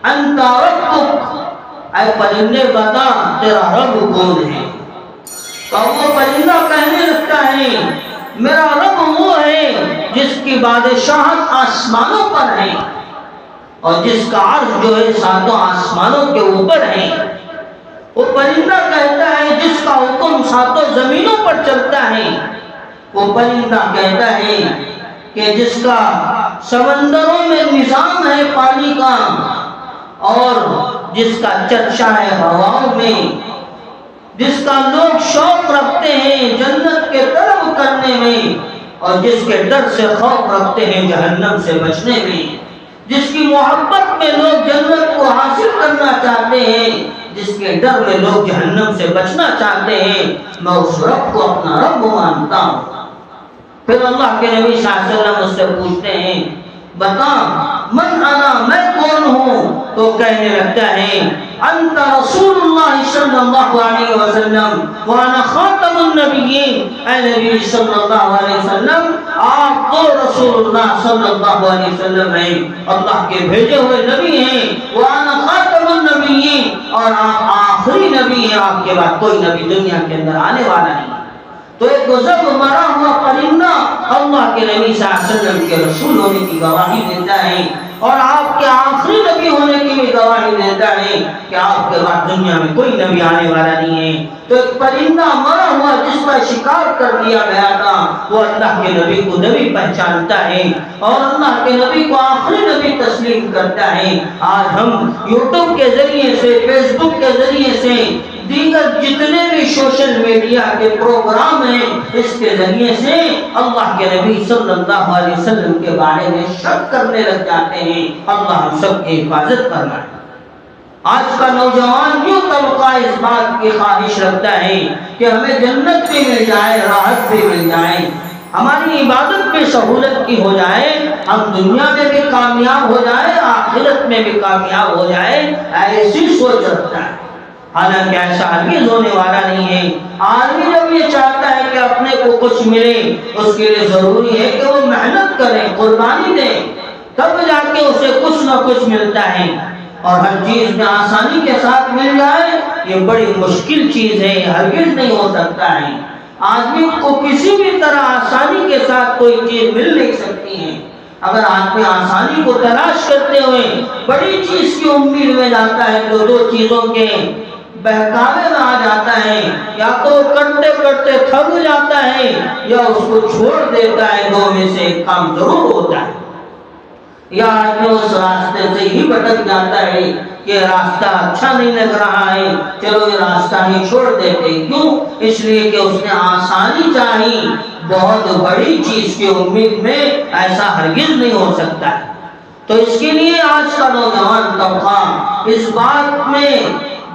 انت ربک، اے پرندے بتا تیرا رب کون ہے؟ تو وہ پرندہ کہنے لگتا ہے میرا رب وہ ہے جس کی بادشاہت آسمانوں پر ہے اور جس کا عرش جو ہے ساتوں آسمانوں کے اوپر ہے۔ وہ پرندہ کہتا ہے جس کا حکم ساتوں زمینوں پر چلتا ہے۔ وہ پرندہ کہتا ہے کہ جس کا سمندروں میں نظام ہے پانی کا اور جس کا چرچا ہے ہواؤں میں، جس کا لوگ شوق رکھتے ہیں جنت کے طلب کرنے میں اور جس کے ڈر سے خوف رکھتے ہیں جہنم سے بچنے میں، جس کی محبت میں لوگ جنت کو حاصل کرنا چاہتے ہیں، جس کے ڈر میں لوگ جہنم سے بچنا چاہتے ہیں، میں اس رب کو اپنا رب مانتا ہوں۔ پھر اللہ کے نبی صلی اللہ علیہ وسلم اس سے پوچھتے ہیں بتا من انا، میں کون ہوں؟ تو کہنے لگتا ہے انت رسول اللہ صلی اللہ علیہ وسلم وانا خاتم النبیین، اے نبی صلی اللہ علیہ وسلم آپ تو رسول اللہ صلی اللہ علیہ وسلم ہیں، اللہ کے بھیجے ہوئے نبی ہیں، وانا خاتم النبیین اور آپ آخری نبی ہیں، آپ کے بعد کوئی نبی دنیا کے اندر آنے والا نہیں۔ تو ایک گزر مرا ہوا پرندہ اللہ کے نبی صلی اللہ علیہ وسلم کے رسول ہونے کی گواہی دیتا ہے، اور آپ کے آخری نبی ہونے کی بھی گواہی دیتا ہے کہ آپ کے بعد دنیا میں کوئی نبی آنے والا نہیں ہے۔ تو ایک پرندہ مرا ہوا جس کا شکار کر دیا گیا تھا، وہ اللہ کے نبی کو نبی پہچانتا ہے اور اللہ کے نبی کو آخری نبی تسلیم کرتا ہے۔ آج ہم یوٹیوب کے ذریعے سے، فیس بک کے ذریعے سے، دیگر جتنے بھی سوشل میڈیا کے پروگرام ہیں، اس کے ذریعے سے اللہ کے نبی صلی اللہ علیہ وسلم کے بارے میں شک کرنے لگ جاتے ہیں۔ اللہ ہم سب کی حفاظت فرمائے۔ آج کا نوجوان یوں طبقہ اس بات کی خواہش رکھتا ہے کہ ہمیں جنت بھی مل جائے، راحت بھی مل جائے، ہماری عبادت میں سہولت کی ہو جائے، ہم دنیا میں بھی کامیاب ہو جائے، آخرت میں بھی کامیاب ہو جائے، ایسی سوچ رکھتا ہے۔ حالانکہ ایسا ہرگز ہونے والا نہیں ہے۔ آدمی جب یہ چاہتا ہے کہ اپنے کو کچھ ملے، اس کے لیے ضروری ہے کہ وہ محنت کرے، قربانی دے، تب جا کے اسے کچھ نہ کچھ ملتا ہے۔ اور ہر چیز میں آسانی کے ساتھ مل جائے یہ بڑی مشکل چیز ہے، ہرگز نہیں ہو سکتا ہے۔ آدمی کو کسی بھی طرح آسانی کے ساتھ کوئی چیز مل نہیں سکتی ہے۔ اگر آدمی آسانی کو تلاش کرتے ہوئے بڑی چیز کی امید میں جاتا ہے تو دو چیزوں کے بہکاوے میں آ جاتا ہے، یا تو کرتے کرتے تھک جاتا ہے یا اس کو چھوڑ دیتا ہے، دو میں سے ایک کام ضرور ہوتا ہے۔ یا آدمی اس راستے سے ہی بھٹک جاتا ہے کہ راستہ اچھا نہیں لگ رہا ہے، چلو یہ راستہ ہی چھوڑ دیتے۔ کیوں؟ اس لیے کہ اس نے آسانی چاہی، بہت بڑی چیز کی امید میں ایسا ہرگز نہیں ہو سکتا ہے۔ تو اس کے لیے آج کا نوجوان طبقہ اس بات میں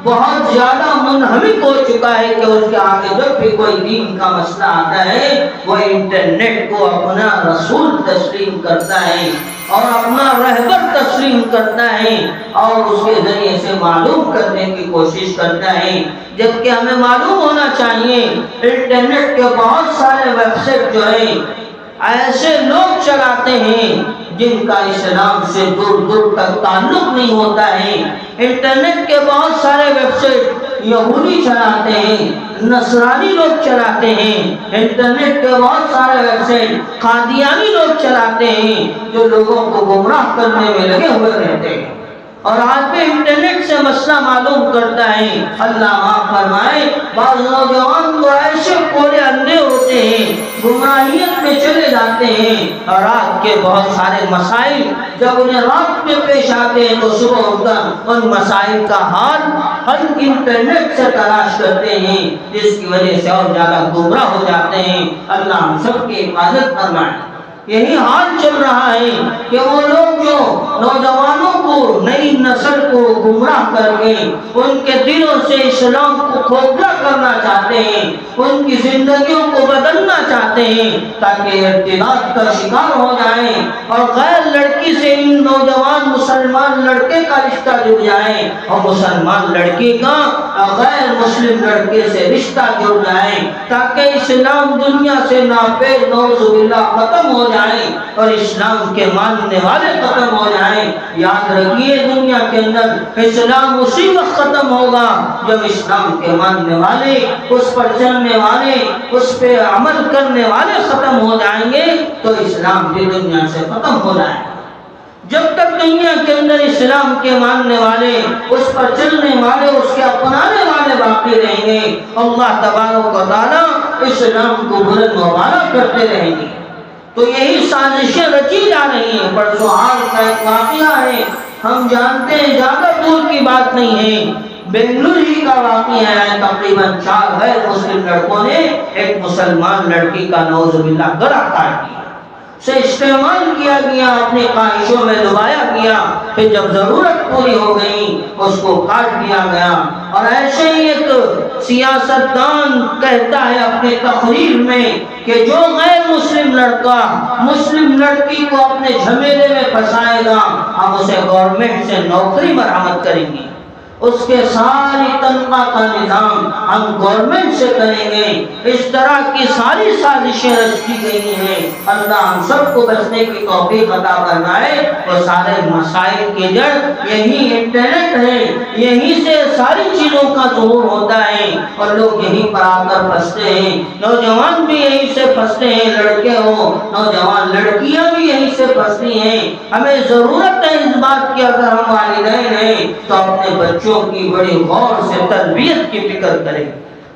بہت زیادہ منہمک ہو چکا ہے کہ اس کے آگے جب بھی کوئی دین کا مسئلہ آتا ہے وہ انٹرنیٹ کو اپنا رسول تسلیم کرتا ہے اور اپنا رہبر تسلیم کرتا ہے اور اس کے ذریعے سے معلوم کرنے کی کوشش کرتا ہے۔ جبکہ ہمیں معلوم ہونا چاہیے انٹرنیٹ کے بہت سارے ویب سائٹ جو ہیں ایسے لوگ چلاتے ہیں جن کا اسلام سے دور دور تک تعلق نہیں ہوتا ہے۔ انٹرنیٹ کے بہت سارے ویب سائٹ یہودی چلاتے ہیں، نصرانی لوگ چلاتے ہیں۔ انٹرنیٹ کے بہت سارے ویب سائٹ قادیانی لوگ چلاتے ہیں جو لوگوں کو گمراہ کرنے میں لگے ہوئے رہتے ہیں۔ اور آدمی انٹرنیٹ سے مسئلہ معلوم کرتا ہے، اللہ معاف فرمائے، بعض نوجوان تو ایسے کوڑے اندھے ہوتے ہیں، گمراہیت میں چلے جاتے ہیں، اور رات کے بہت سارے مسائل جب انہیں رات میں پیش آتے ہیں تو صبح اٹھ کر ان مسائل کا حل انٹرنیٹ سے تلاش کرتے ہیں، جس کی وجہ سے اور زیادہ گمراہ ہو جاتے ہیں۔ اللہ ہم سب کی حفاظت فرمائے۔ یہی حال چل رہا ہے کہ وہ لوگ جو نوجوانوں کو، نئی نسل کو گمراہ کر کے ان کے دلوں سے اسلام کو کھوکھلا کرنا چاہتے ہیں، ان کی زندگیوں کو بدلنا چاہتے ہیں تاکہ ارتداد کا شکار ہو جائیں اور غیر لڑکی سے ان نوجوان مسلمان لڑکے کا رشتہ جڑ جائے اور مسلمان لڑکی کا غیر مسلم لڑکے سے رشتہ جڑ جائے تاکہ اسلام دنیا سے ناپید نعوذ باللہ ختم ہو جائیں اور اسلام کے ماننے والے ختم ہو جائیں۔ یاد رکھیے دنیا کے اندر اسلام اسی وقت ختم ہوگا جب اسلام کے ماننے والے، اس پر چلنے والے، اس پہ عمل کرنے والے ختم ہو جائیں گے تو اسلام بھی دنیا سے ختم ہو جائے گا۔ جب تک دنیا کے اندر اسلام کے ماننے والے، اس پر چلنے والے، اس کے اپنانے والے باقی رہیں گے، اللہ تبارک و تعالیٰ اسلام کو بلند و بالا کرتے رہیں گے۔ تو یہی سازشیں رچی جا رہی ہیں۔ پرسوں حال کا ایک واقعہ ہے، ہم جانتے ہیں، زیادہ دور کی بات نہیں ہے، بنگلور ہی کا واقعہ ہے۔ تقریباً 4 غیر مسلم لڑکوں نے ایک مسلمان لڑکی کا نعوذ باللہ گلا کاٹ دیا، اسے استعمال کیا گیا، اپنی خواہشوں میں ڈبایا گیا، پھر جب ضرورت پوری ہو گئی اس کو کاٹ دیا گیا۔ اور ایسے ہی ایک سیاستدان کہتا ہے اپنی تقریر میں کہ جو غیر مسلم لڑکا مسلم لڑکی کو اپنے جھمیلے میں پھنسائے گا ہم اسے گورنمنٹ سے نوکری برآمد کریں گے، اس کے ساری تنخواہ کا نظام ہم گورنمنٹ سے کریں گے. اس طرح کی ساری سازشیں رچی گئی ہیں. اللہ ہم سب کو بچنے کی توفیق عطا فرمائے. وہ سارے مسائل کی جڑ یہی انٹرنیٹ ہے, یہی سے ساری چیزوں کا ظہور ہوتا ہے اور لوگ یہیں پر آ کر پھنستے ہیں. نوجوان بھی یہیں سے پھنستے ہیں, لڑکے ہو نوجوان لڑکیاں بھی یہیں سے پھنستی ہیں. ہمیں ضرورت ہے اس بات کی, اگر ہم والدین ہیں تو اپنے بچوں کی بڑی غور سے تربیت کی فکر کریں.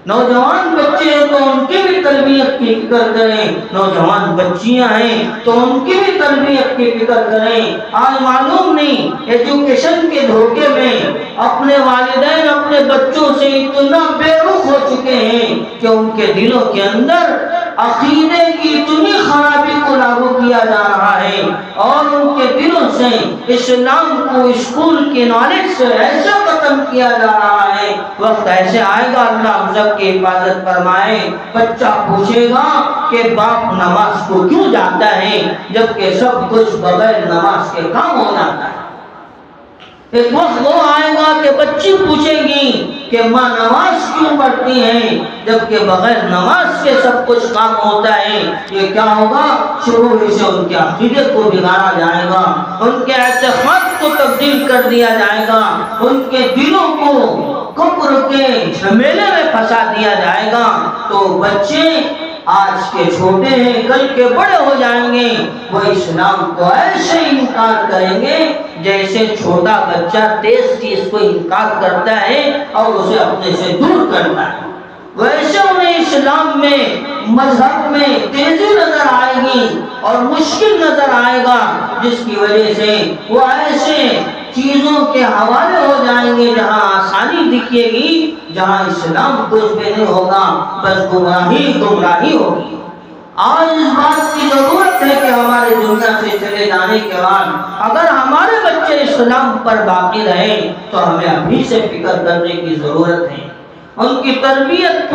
نوجوان بچے ہیں تو ان کی بھی تربیت کی فکر کریں, نوجوان بچیاں ہیں تو ان کی بھی تربیت کی فکر کریں. آج معلوم نہیں ایجوکیشن کے دھوکے میں اپنے والدین اپنے بچوں سے اتنا بے رخ ہو چکے ہیں کہ ان کے دلوں کے اندر عقیدے کی اتنی خرابی کو لاگو کیا جا رہا ہے اور ان کے دلوں سے اسلام کو اسکول کے نالج سے ایسا ختم کیا جا رہا ہے. وقت ایسے آئے گا, اللہ ہم سب کی حفاظت فرمائے, بچہ پوچھے گا کہ باپ نماز کو کیوں جاتا ہے جبکہ سب کچھ بغیر نماز کے کام ہو جاتا ہے. ایک وقت وہ آئے گا کہ بچی پوچھے گی کہ ماں نماز کیوں پڑھتی ہیں جبکہ بغیر نماز کے سب کچھ کام ہوتا ہے. یہ کیا ہوگا؟ شروع سے ان کے عقیدے کو بگاڑا جائے گا, ان کے اعتقاد کو تبدیل کر دیا جائے گا, ان کے دلوں کو کفر کے جھمیلے میں پھنسا دیا جائے گا. تو بچے آج کے چھوٹے ہیں, کل کے بڑے ہو جائیں گے, وہ اسلام کو ایسے انکار کریں گے جیسے چھوٹا بچہ تیز چیز کو انکار کرتا ہے اور اسے اپنے سے دور کرتا ہے. ویسے انہیں اسلام میں مذہب میں تیزی نظر آئے گی اور مشکل نظر آئے گا, جس کی وجہ سے وہ ایسے چیزوں کے حوالے ہو جائیں گے جہاں آسانی دکھے گی, جہاں اسلام کچھ بھی نہیں ہوگا, بس گمراہی ہوگی. آج اس بات کی ضرورت ہے کہ ہمارے دنیا سے چلے جانے کے بعد اگر ہمارے بچے اسلام پر باقی رہیں تو ہمیں ابھی سے فکر کرنے کی ضرورت ہے, ان کی تربیت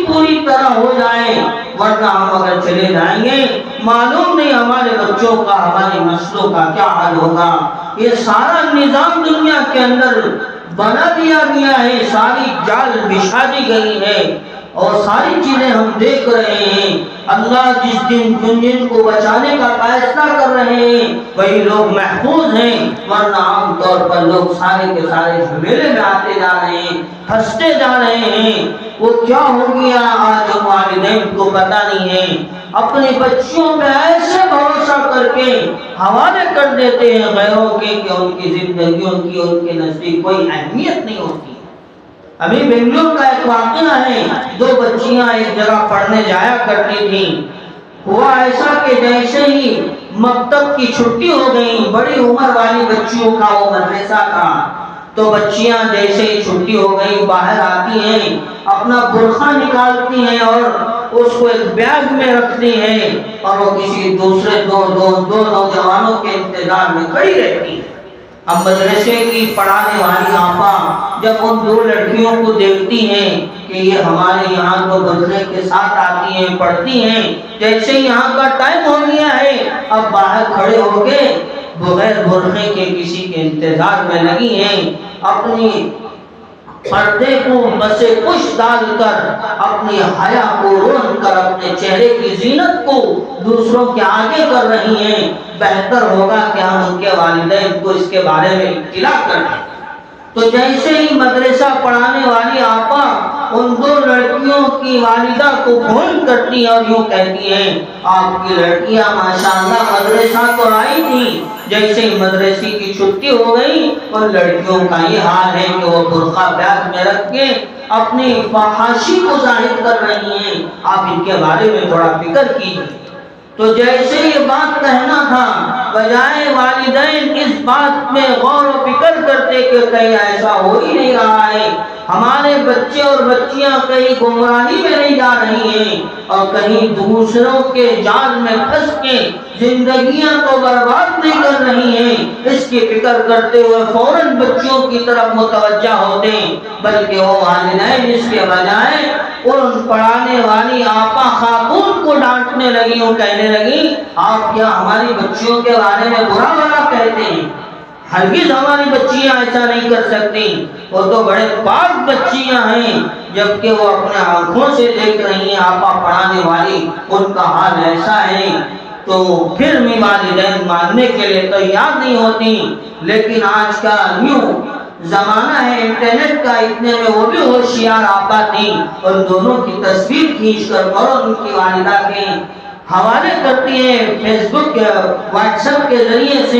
پوری طرح ہو جائے, ورنہ ہم اگر چلے جائیں گے معلوم نہیں ہمارے بچوں کا ہماری نسلوں کا کیا حال ہوگا. یہ سارا نظام دنیا کے اندر بنا دیا گیا ہے, ساری جال بچھا دی گئی ہے اور ساری چیزیں ہم دیکھ رہے ہیں. اللہ جس دن جن کو بچانے کا فیصلہ کر رہے ہیں وہی لوگ محفوظ ہیں, ورنہ عام طور پر لوگ سارے کے سارے جھمیلے میں آتے جا رہے ہیں, پھنستے جا رہے ہیں. وہ کیا ہو گیا آج والدین کو پتہ نہیں ہے, اپنے بچوں پہ ایسے بھروسہ کر کے حوالے کر دیتے ہیں غیروں کے کہ ان کی زندگیوں کی ان کے نزدیک کوئی اہمیت نہیں ہوتی. ابھی بنگلور کا ایک واقعہ ہے, 2 بچیاں ایک جگہ پڑھنے جایا کرتی تھیں. ہوا ایسا کہ جیسے ہی مکتب کی چھٹی ہو گئی, بڑی عمر والی بچیوں کا وہ مدرسہ تھا, تو بچیاں جیسے ہی چھٹی ہو گئی باہر آتی ہیں, اپنا برقع نکالتی ہیں اور اس کو ایک بیگ میں رکھتی ہیں اور وہ کسی دوسرے دو نوجوانوں کے انتظار میں کھڑی رہتی ہیں. اب مدرسے کی پڑھانے والی آپا جب ان 2 لڑکیوں کو دیکھتی ہیں کہ یہ ہمارے یہاں تو بدلے کے ساتھ آتی ہیں پڑھتی ہیں, جیسے یہاں کا ٹائم ہو گیا ہے اب باہر کھڑے ہو کے بغیر برقعے کے کسی کے انتظار میں لگی ہیں, اپنی پردے کو بسے کش ڈال کر اپنی حیا کو رون کر اپنے چہرے کی زینت کو دوسروں کے آگے کر رہی ہیں. بہتر ہوگا کہ ہم ان کے والدین کو اس کے بارے میں اطلاع کر دیں. تو جیسے ہی مدرسہ پڑھانے والی آپا ان 2 لڑکیوں کی والدہ کو فون کرتی اور یوں کہتی ہیں, آپ کی لڑکیاں ماشاءاللہ مدرسہ تو آئی تھی, جیسے ہی مدرسے کی چھٹی ہو گئی ان لڑکیوں کا یہ حال ہے کہ وہ برقع بیگ میں رکھ کے اپنی فحاشی کو ظاہر کر رہی ہیں, آپ ان کے بارے میں تھوڑا فکر کیجیے. تو جیسے یہ بات کہنا تھا, بجائے والدین اس بات میں غور و فکر کرتے کہ کہیں ایسا ہو ہی نہیں رہا ہے, ہمارے بچے اور بچیاں کہیں گمراہی میں نہیں جا رہی ہیں اور کہیں دوسروں کے جال میں پھنس کے زندگیاں تو برباد نہیں کر رہی ہیں, اس کی فکر کرتے ہوئے فوراً بچیوں کی طرف متوجہ ہوتے ہیں, بلکہ وہ والدین اس کے بجائے ان پڑھانے والی آپا خاتون کو ڈانٹنے لگی اور کہنے لگی, آپ کیا ہماری بچیوں کے بارے میں برا بھلا کہتے ہیں, ہرگز ہماری بچیاں ایسا نہیں کر سکتی، وہ تو بڑے پاک بچیاں ہیں، جبکہ وہ اپنے آنکھوں سے دیکھ رہی ہیں آپا پڑھانے والی ان کا حال ایسا ہے، تو پھر بھی والدین ماننے کے لیے تیار نہیں ہوتی۔ لیکن آج کا نیو زمانہ ہے انٹرنیٹ کا، اتنے میں وہ بھی ہوشیار آپا تھی، ان دونوں کی تصویر کھینچ کر اور ان کی والدہ کے حوالے کرتی ہیں فیس بک واٹس ایپ کے ذریعے سے،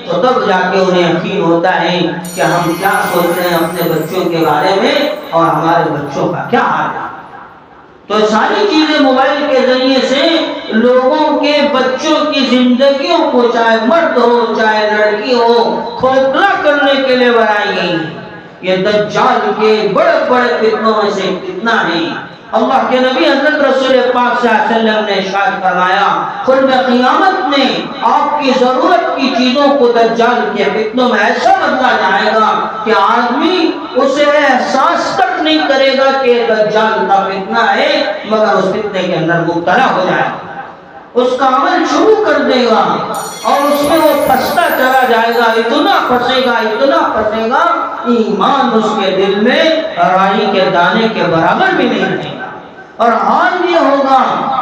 تو تب جا کے انہیں یقین ہوتا ہے کہ ہم کیا سوچ رہے ہیں اپنے بچوں کے بارے میں اور ہمارے بچوں کا کیا حال ہے۔ تو ساری چیزیں موبائل کے ذریعے سے لوگوں کے بچوں کی زندگیوں کو، چاہے مرد ہو چاہے لڑکی ہو، کھوکھلا کرنے کے لیے بنائی گئی۔ یہ دجال کے بڑے بڑے فتنوں میں سے کتنا ہے۔ اللہ کے نبی حضرت رسول پاک صلی اللہ علیہ وسلم نے ارشاد فرمایا، قرب قیامت میں آپ کی ضرورت کی چیزوں کو دجال کے فتنوں میں ایسا بدلا جائے گا کہ آدمی اسے احساس تک نہیں کرے گا کہ دجال کا فتنہ ہے، مگر اس فتنے کے اندر مبتلا ہو جائے گا، اس کا عمل شروع کر دے گا اور اس میں وہ پھنستا چلا جائے گا، اتنا پھنسے گا ایمان اس کے دل میں رائی کے دانے کے برابر بھی نہیں رہے گا۔ اور حال یہ ہوگا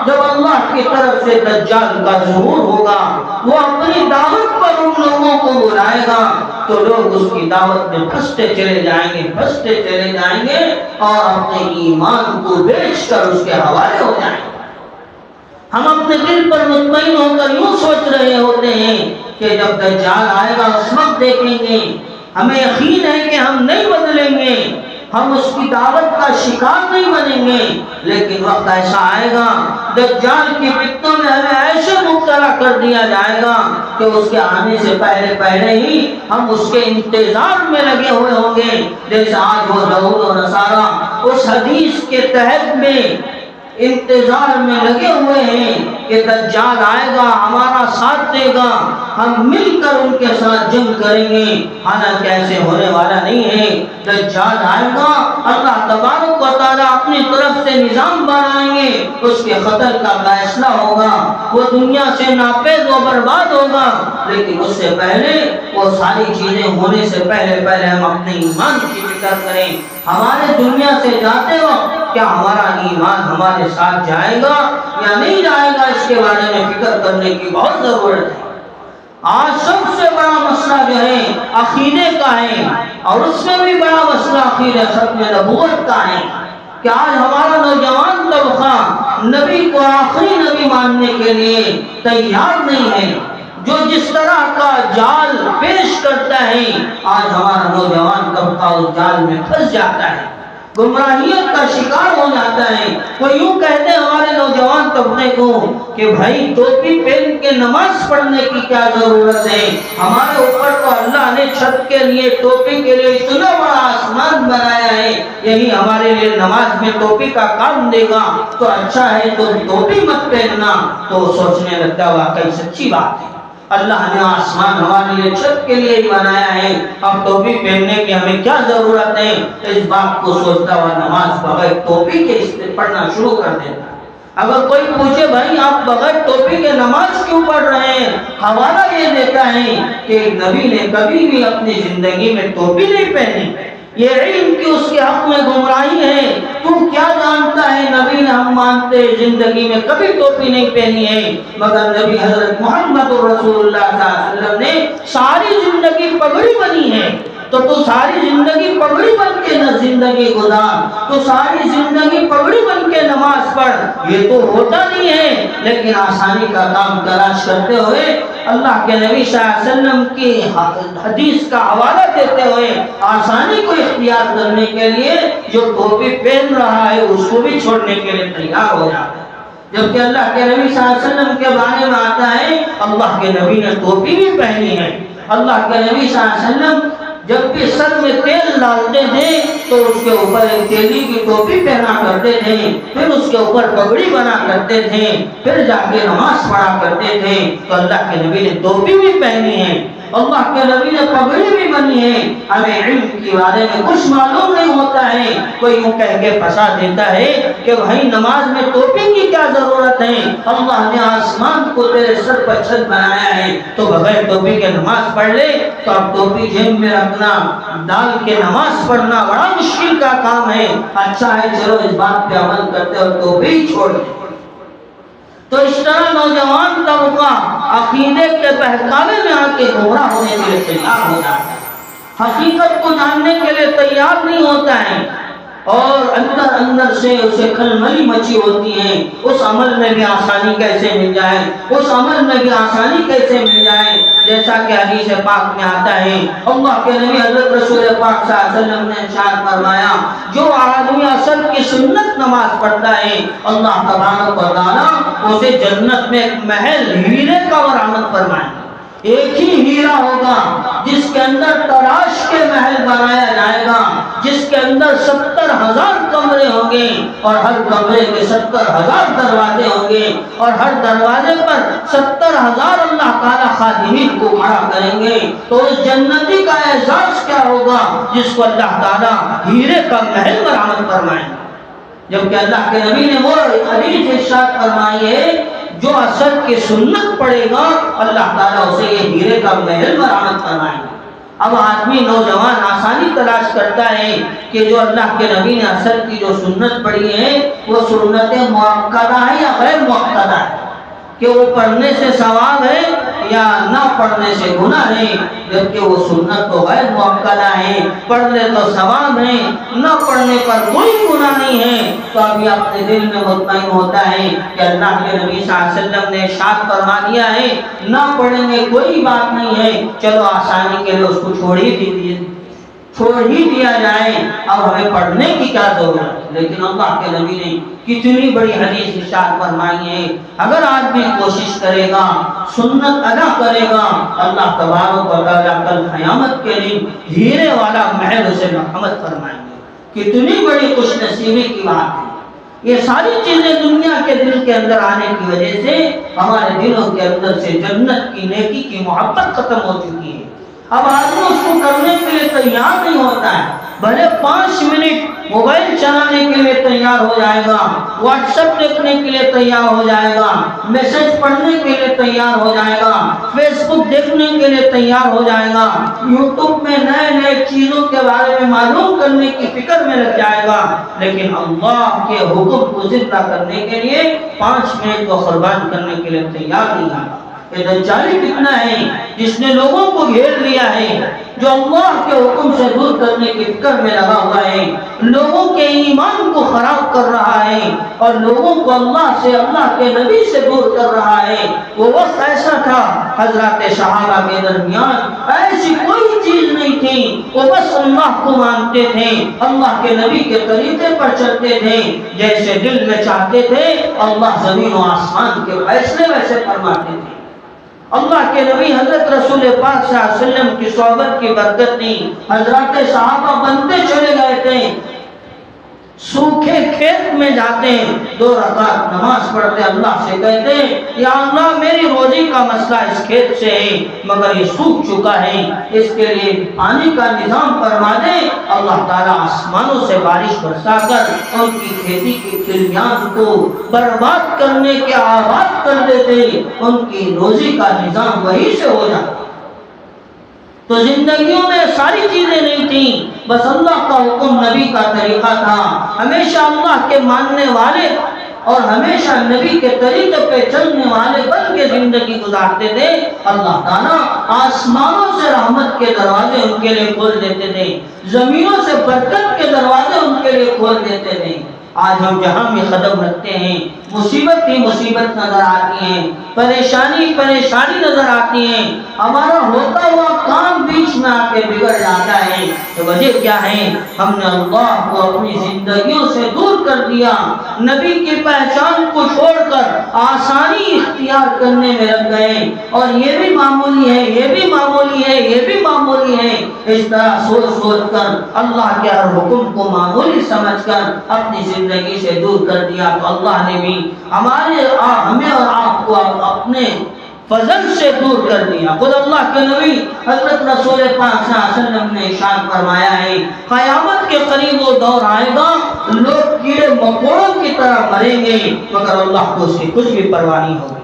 جب اللہ کی طرف سے دجال کا ظہور ہوگا، وہ اپنی دعوت پر ان لوگوں کو بلائے گا تو لوگ اس کی دعوت میں پھنستے چلے جائیں گے اور اپنے ایمان کو بیچ کر اس کے حوالے ہو جائیں گے۔ ہم اپنے دل پر مطمئن ہو کر یوں سوچ رہے ہوتے ہیں کہ جب دجال آئے گا اس وقت دیکھیں گے، ہمیں یقین ہے کہ ہم نہیں بدلیں گے، ہم اس کی دعوت کا شکار نہیں بنیں گے، لیکن وقت ایسا آئے گا دجال کی فتنوں میں ہمیں ایسے مبتلا کر دیا جائے گا کہ اس کے آنے سے پہلے ہی ہم اس کے انتظار میں لگے ہوئے ہوں گے، جیسے آج وہ یہود و نصارہ اس حدیث کے تحت میں انتظار میں لگے ہوئے ہیں کہ دجال آئے گا، ہمارا ساتھ دے گا، ہم مل کر ان کے ساتھ جنگ کریں گے، حالانکہ ایسے ہونے والا نہیں ہے۔ دجال آئے گا، اللہ تبارک و تعالیٰ اپنی طرف سے نظام بنائیں گے، اس کے قتل کا فیصلہ ہوگا، وہ دنیا سے ناپید و برباد ہوگا، لیکن اس سے پہلے وہ ساری چیزیں ہونے سے پہلے ہم اپنے ایمان کی فکر کریں۔ ہمارے دنیا سے جاتے وقت کیا ہمارا ایمان ہمارے ساتھ جائے گا یا نہیں جائے گا، اس کے بارے میں فکر کرنے کی بہت ضرورت ہے۔ آج سب سے بڑا مسئلہ جو ہے عقیدے کا ہے، اور اس میں بھی بڑا مسئلہ عقیدہ ختم نبوت کا ہے کہ آج ہمارا نوجوان طبقہ نبی کو آخری نبی ماننے کے لیے تیار نہیں ہے۔ جو جس طرح کا جال پیش کرتا ہے، آج ہمارا نوجوان طبقہ اس جال میں پھنس جاتا ہے، گمراہیت کا شکار ہو جاتا ہے۔ وہ یوں کہتے ہیں ہمارے نوجوان طبقے کو کہ بھائی ٹوپی پہن کے نماز پڑھنے کی کیا ضرورت ہے، ہمارے اوپر تو اللہ نے چھت کے لیے ٹوپی کے لیے اتنا بڑا آسمان بنایا ہے، یہی ہمارے لیے نماز میں ٹوپی کا کام دے گا تو اچھا ہے، تو ٹوپی مت پہننا۔ تو سوچنے لگتا واقعی سچی بات ہے، اللہ نے آسمان ہمارے لیے چھت کے لیے ہی بنایا ہے، اب ٹوپی پہننے کی ہمیں کیا ضرورت ہے؟ اس بات کو سوچتا ہوا نماز بغیر ٹوپی کے پڑھنا شروع کر دیتا۔ اگر کوئی پوچھے بھائی آپ بغیر ٹوپی کے نماز کیوں پڑھ رہے ہیں، حوالہ یہ دیتا ہے کہ نبی نے کبھی بھی اپنی زندگی میں ٹوپی نہیں پہنی، یہ علم کی اس کے حق میں گمراہی ہے۔ تو کیا جانتا ہے نبی نے، ہم مانتے زندگی میں کبھی ٹوپی نہیں پہنی ہے، مگر نبی حضرت محمد رسول اللہ صلی اللہ علیہ وسلم نے ساری زندگی پگڑی بنی ہے، تو ساری زندگی پگڑی بن کے نہ زندگی گزار، تو ساری زندگی پگڑی بن کے نماز پڑھ، یہ تو ہوتا نہیں ہے۔ لیکن آسانی کا کام تلاش کرتے ہوئے اللہ کے نبی صلی اللہ علیہ وسلم کی حدیث کا حوالہ دیتے ہوئے آسانی کو اختیار کرنے کے لیے جو ٹوپی پہن رہا ہے اس کو بھی چھوڑنے کے لیے تیار ہو جاتا ہے، جبکہ اللہ کے نبی صلی اللہ علیہ وسلم کے بارے میں آتا ہے اللہ کے نبی نے ٹوپی بھی پہنی ہے۔ اللہ کے نبی صلی اللہ علیہ وسلم جب بھی سر میں تیل ڈالتے تھے تو اس کے اوپر ایک تیلی کی ٹوپی پہنا کرتے تھے، پھر اس کے اوپر پگڑی بنا کرتے تھے، پھر جا کے نماز پڑھا کرتے تھے۔ تو اللہ کے نبی نے ٹوپی بھی پہنی ہے، اللہ کے نبی نے پگڑی بھی بنی ہے۔ ہمیں علم کے بارے میں کچھ معلوم نہیں ہوتا ہے، کوئی یوں کہہ کے پھنسا دیتا ہے کہ بھائی نماز میں ٹوپی کی کیا ضرورت ہے، اللہ نے آسمان کو تیرے سر پر چھت بنایا ہے تو بغیر ٹوپی کے نماز پڑھ لے۔ تو اب ٹوپی جیب میں رکھنا، ڈال کے نماز پڑھنا بڑا مشکل کا کام ہے، اچھا ہے چلو اس بات پہ عمل کرتے اور ٹوپی چھوڑ دیں۔ تو اس طرح نوجوان طبقہ عقیدے کے بہکاوے میں آ کے گمراہ ہونے کے لیے تیار ہو جاتا ہے، حقیقت کو جاننے کے لیے تیار نہیں ہوتا ہے، اور اندر اندر سے اسے کھلملی مچی ہوتی ہے، اس عمل میں بھی آسانی کیسے مل جائے، اس عمل میں بھی آسانی کیسے مل جائے، جیسا کہ حدیث پاک میں آتا ہے، اللہ کے نبی حضرت رسول پاک صلی اللہ علیہ وسلم نے ارشاد فرمایا جو آدمی عصر کی سنت نماز پڑھتا ہے اللہ تبارک و تعالیٰ اسے جنت میں ایک محل ہیرے کا برآمد فرمائے، ایک ہی ہیرا ہوگا جس کے اندر تراش کے محل بنایا جائے گا، جس کے اندر 70,000 کمرے ہوں گے اور ہر کمرے کے 70,000 دروازے ہوں گے اور ہر دروازے پر 70,000 اللہ تعالیٰ خادمین کو کھڑا کریں گے۔ تو اس جنتی کا اعزاز کیا ہوگا جس کو اللہ تعالیٰ ہیرے کا محل برآمد فرمائیں گے، جبکہ اللہ کے نبی نے وہ حدیث ارشاد فرمائی ہے جو عصر کی سنت پڑھے گا اللہ تعالیٰ اسے یہ ہیرے کا محل برآمد فرمائیں گے۔ اب آدمی نوجوان آسانی تلاش کرتا ہے کہ جو اللہ کے نبی نے عصر کی جو سنت پڑھی ہے وہ سنت مؤکدہ ہے یا غیر مؤکدہ ہے، کہ وہ پڑھنے سے ثواب ہے یا نہ پڑھنے سے گناہ ہے، جبکہ وہ سنت تو غیر مؤکدہ ہے، پڑھنے تو ثواب ہے، نہ پڑھنے پر کوئی گناہ نہیں ہے۔ تو ابھی اپنے دل میں مطمئن ہوتا ہے کہ اللہ کے نبی صلی اللہ علیہ وسلم نے ارشاد فرما دیا ہے نہ پڑھیں گے کوئی بات نہیں ہے، چلو آسانی کے لیے اس کو چھوڑ ہی دیا جائے، اب ہمیں پڑھنے کی کیا ضرورت ہے۔ لیکن اللہ کے نبی نے کتنی بڑی حدیث ارشاد فرمائی ہے، اگر آدمی کوشش کرے گا سنت ادا کرے گا اللہ تبارک و تعالیٰ کل قیامت کے دن ہیرے والا محل اسے مرحمت فرمائیں گے۔ کتنی بڑی خوش نصیبی کی بات ہے۔ یہ ساری چیزیں دنیا کے دل کے اندر آنے کی وجہ سے ہمارے دلوں کے اندر سے جنت کی نیکی کی محبت ختم ہو چکی ہے۔ اب آدمی اس کو کرنے کے لیے تیار نہیں ہوتا ہے، بھلے 5 منٹ موبائل چلانے کے لیے تیار ہو جائے گا، واٹس ایپ دیکھنے کے لیے تیار ہو جائے گا، میسج پڑھنے کے لیے تیار ہو جائے گا، فیس بک دیکھنے کے لیے تیار ہو جائے گا، یوٹیوب میں نئے چیزوں کے بارے میں معلوم کرنے کی فکر میں لگ جائے گا، لیکن اللہ کے حکم کو زندہ کرنے کے لیے 5 منٹ کو قربان کرنے کے لیے تیار نہیں آتا۔ یہ دجالی فتنہ ہے جس نے لوگوں کو گھیر لیا ہے، جو اللہ کے حکم سے دور کرنے کی فکر میں لگا ہوا ہے، لوگوں کے ایمان کو خراب کر رہا ہے اور لوگوں کو اللہ سے اللہ کے نبی سے دور کر رہا ہے۔ وہ وقت ایسا تھا حضرات صحابہ کے درمیان ایسی کوئی چیز نہیں تھی، وہ بس اللہ کو مانتے تھے، اللہ کے نبی کے طریقے پر چلتے تھے، جیسے دل میں چاہتے تھے اللہ زمین و آسمان کے فیصلے ویسے فرماتے تھے۔ اللہ کے نبی حضرت رسول پاک صلی اللہ علیہ وسلم کی صحبت کی برکت نہیں، حضرات صحابہ بنتے چلے گئے تھے، سوکھے کھیت میں جاتے 2 رکعت نماز پڑھتے اللہ سے کہتے یا اللہ میری روزی کا مسئلہ اس کھیت سے ہے مگر یہ سوکھ چکا ہے، اس کے لیے پانی کا نظام فرما دے۔ اللہ تعالیٰ آسمانوں سے بارش برسا کر ان کی کھیتی کے کھلیان کو برباد کرنے کے آباد کر دیتے، ان کی روزی کا نظام وہی سے ہو جاتا۔ تو زندگیوں میں ساری چیزیں نہیں تھیں، بس اللہ کا حکم نبی کا طریقہ تھا، ہمیشہ اللہ کے ماننے والے اور ہمیشہ نبی کے طریقے پہ چلنے والے بن کے زندگی گزارتے تھے۔ اللہ تعالیٰ آسمانوں سے رحمت کے دروازے ان کے لیے کھول دیتے تھے، زمینوں سے برکت کے دروازے ان کے لیے کھول دیتے تھے۔ آج ہم جہاں بھی قدم رکھتے ہیں مصیبت ہی مصیبت نظر آتی ہیں، پریشانی نظر آتی ہیں، ہمارا ہوتا ہوا کام بیچ میں آ کے بگڑ جاتا ہے۔ تو وجہ کیا ہے؟ ہم نے اللہ کو اپنی زندگیوں سے دور کر دیا، نبی کی پہچان کو چھوڑ کر آسانی اختیار کرنے میں لگ گئے، اور یہ بھی معمولی ہے، یہ بھی معمولی ہے، یہ بھی معمولی ہے، اس طرح سوچ کر اللہ کے ہر حکم کو معمولی سمجھ کر اپنی زندگی سے دور کر دیا۔ تو اللہ نے بھی ہمیں اور آپ کو اپنے فضل سے دور کر دیا۔ خود اللہ کے نبی حضرت رسول پاک صلی اللہ علیہ وسلم نے ارشاد فرمایا ہے قیامت کے قریب وہ دور آئے گا لوگ کیڑے مکوڑوں کی طرح مریں گے مگر اللہ کو اس کی کچھ بھی پرواہ نہیں ہوگی۔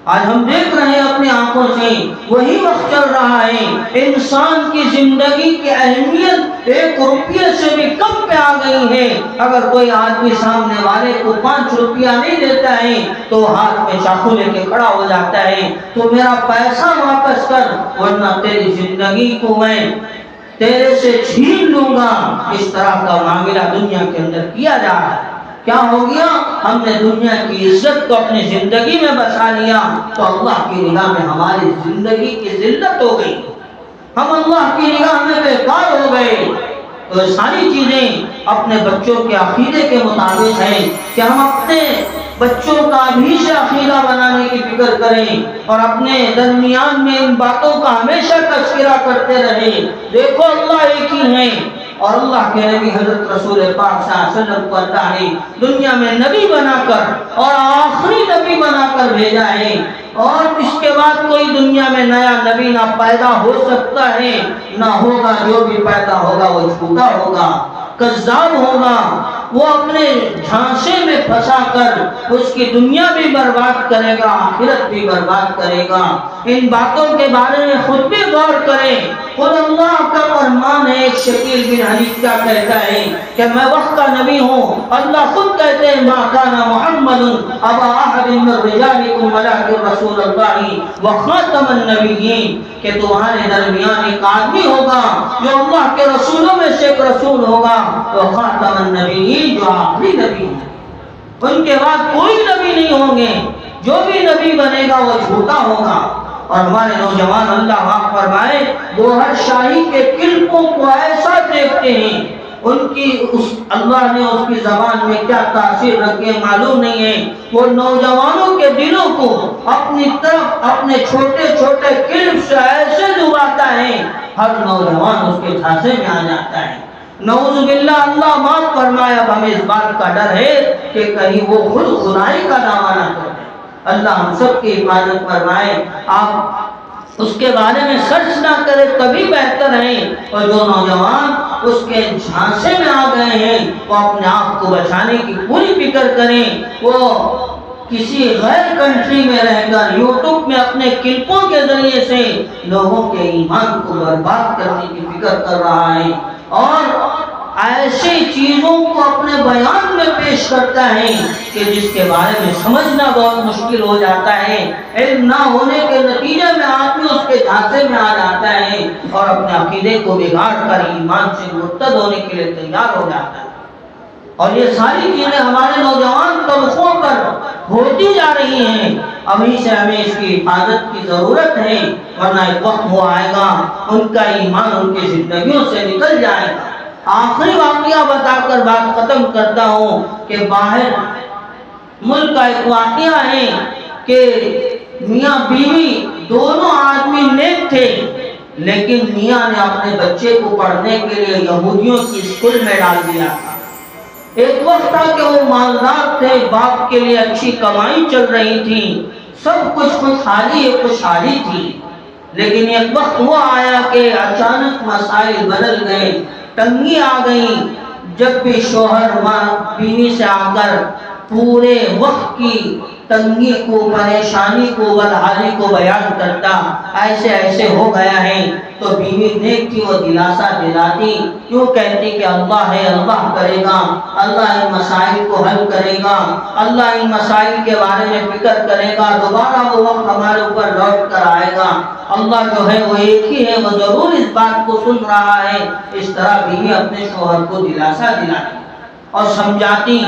آج ہم دیکھ رہے ہیں اپنی آنکھوں سے وہی وقت چل رہا ہے، انسان کی زندگی کی اہمیت 1 روپیے سے بھی کم پہ آ گئی ہے۔ اگر کوئی آدمی سامنے والے کو 5 روپیہ نہیں دیتا ہے تو ہاتھ میں چاقو لے کے کھڑا ہو جاتا ہے، تو میرا پیسہ واپس کر ورنہ تیری زندگی کو میں تیرے سے چھین لوں گا۔ اس طرح کا معاملہ دنیا کے اندر کیا جا رہا ہے۔ کیا ہو گیا؟ ہم نے دنیا کی عزت کو اپنی زندگی میں بسا لیا تو اللہ کی نگاہ میں ہماری زندگی کی ذلت ہو گئی، ہم اللہ کی نگاہ میں بیکار ہو گئے۔ تو ساری چیزیں اپنے بچوں کے عقیدے کے مطابق ہیں کہ ہم اپنے بچوں کا بھی سے عقیدہ بنانے کی فکر کریں اور اپنے درمیان میں ان باتوں کا ہمیشہ تذکرہ کرتے رہیں۔ دیکھو اللہ ایک ہی ہے اور اللہ کے نبی حضرت رسول پاک صلی اللہ علیہ وسلم کو اللہ نے دنیا میں نبی بنا کر اور آخری نبی بنا کر بھیجا ہے، اور اس کے بعد کوئی دنیا میں نیا نبی نہ پیدا ہو سکتا ہے نہ ہوگا۔ جو بھی پیدا ہوگا وہ جھوٹا ہوگا، کذاب ہوگا، وہ اپنے جھانسے میں پھنسا کر اس کی دنیا بھی برباد کرے گا، آخرت بھی برباد کرے گا۔ ان باتوں کے بارے میں خود بھی غور کریں۔ خود اللہ کا فرمان ہے، ایک شکیل بن حنیف کیا کہتا ہے کہ میں وقت کا نبی ہوں۔ اللہ خود کہتے ہیں ما کان محمد ابا احد من رجالکم ولکن رسول اللہ وخاتم النبیین، کہ تمہارے درمیان ایک آدمی ہوگا جو اللہ کے رسولوں میں سے ایک رسول ہوگا، وہ خاتم النبیین، جو آخری نبی ہے، ان کے بعد کوئی نبی نہیں ہوں گے، جو بھی نبی بنے گا وہ جھوٹا ہوگا۔ اور ہمارے نوجوان اللہ معاف فرمائے گوہر شاہی کے کلپوں کو ایسا دیکھتے ہیں، ان کی اللہ نے اس کی زبان میں کیا تاثیر رکھے معلوم نہیں ہے، وہ نوجوانوں کے دلوں کو اپنی طرف اپنے چھوٹے چھوٹے کلپ سے ایسے ڈباتا ہے ہر نوجوان اس کے جھانسے میں آ جاتا ہے۔ نعوذ باللہ، اللہ معاف فرمائے۔ اب ہمیں اس بات کا ڈر ہے کہ کہیں وہ خود خدائی کا دعویٰ نہ کر دے۔ اللہ ہم سب کی حفاظت فرمائے۔ آپ اس کے بارے میں سرچ نہ کریں تبھی بہتر ہے، اور جو نوجوان اس کے جھانسے میں آ گئے ہیں وہ اپنے آپ کو بچانے کی پوری فکر کریں۔ وہ کسی غیر کنٹری میں رہ کر یوٹیوب میں اپنے کلپوں کے ذریعے سے لوگوں کے ایمان کو برباد کرنے کی فکر کر رہا ہے، اور ایسی چیزوں کو اپنے بیان میں پیش کرتا ہے کہ جس کے بارے میں سمجھنا بہت مشکل ہو جاتا ہے۔ علم نہ ہونے کے نتیجے میں آدمی اس کے جھانسے میں آ جاتا ہے اور اپنے عقیدے کو بگاڑ کر ایمان سے مرتد ہونے کے لیے تیار ہو جاتا ہے۔ اور یہ ساری چیزیں ہمارے نوجوان طبقوں پر ہوتی جا رہی ہیں۔ ابھی سے ہمیں اس کی حفاظت کی ضرورت ہے، ورنہ ایک وقت وہ آئے گا ان کا ایمان ان کی زندگیوں سے نکل جائے گا۔ آخری واقعہ بتا کر بات ختم کرتا ہوں کہ باہر ملک کا ایک واقعہ ہے کہ میاں بیوی دونوں آدمی نیک تھے، لیکن میاں نے اپنے بچے کو پڑھنے کے لیے یہودیوں کی اسکول میں ڈال دیا تھا۔ ایک وقت تھا کہ وہ مالدار تھے، باپ کے لیے اچھی کمائی چل رہی تھی، سب کچھ خوشحالی تھی، لیکن ایک وقت وہ آیا کہ اچانک مسائل بدل گئے، تنگی آ گئی۔ جب بھی شوہر بیوی سے آ کر پورے وقت کی تنگی کو، پریشانی کو، بدحالی کو بیان کرتا، ایسے ایسے ہو گیا ہے، تو بیوی نیک تھی، وہ دلاسا دلاتی، کیوں کہتی کہ اللہ ہے، اللہ کرے گا، اللہ ان مسائل کو حل کرے گا، اللہ ان مسائل کے بارے میں فکر کرے گا، دوبارہ وہ وقت ہمارے اوپر لوٹ کر آئے گا، اللہ جو ہے وہ ایک ہی ہے، وہ ضرور اس بات کو سن رہا ہے۔ اس طرح بیوی اپنے شوہر کو دلاسا دلاتی اور سمجھاتی،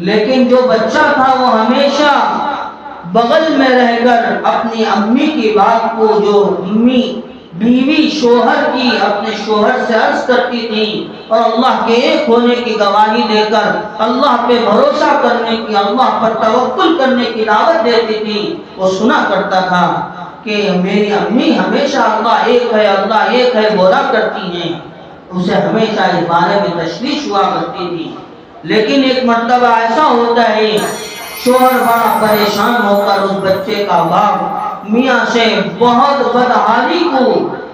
لیکن جو بچہ تھا وہ ہمیشہ بغل میں رہ کر اپنی امی کی بات کو، جو امی بیوی شوہر کی اپنے شوہر سے عرض کرتی تھی اور اللہ کے ایک ہونے کی گواہی دے کر اللہ پہ بھروسہ کرنے کی، اللہ پر توکل کرنے کی دعوت دیتی تھی، وہ سنا کرتا تھا کہ میری امی ہمیشہ اللہ ایک ہے، اللہ ایک ہے بولا کرتی ہیں، اسے ہمیشہ اس بارے میں تشویش ہوا کرتی تھی۔ لیکن ایک مرتبہ ایسا ہوتا ہے، شوہر بڑا پریشان ہو کر اس بچے کا باپ میاں سے بہت بدحالی کو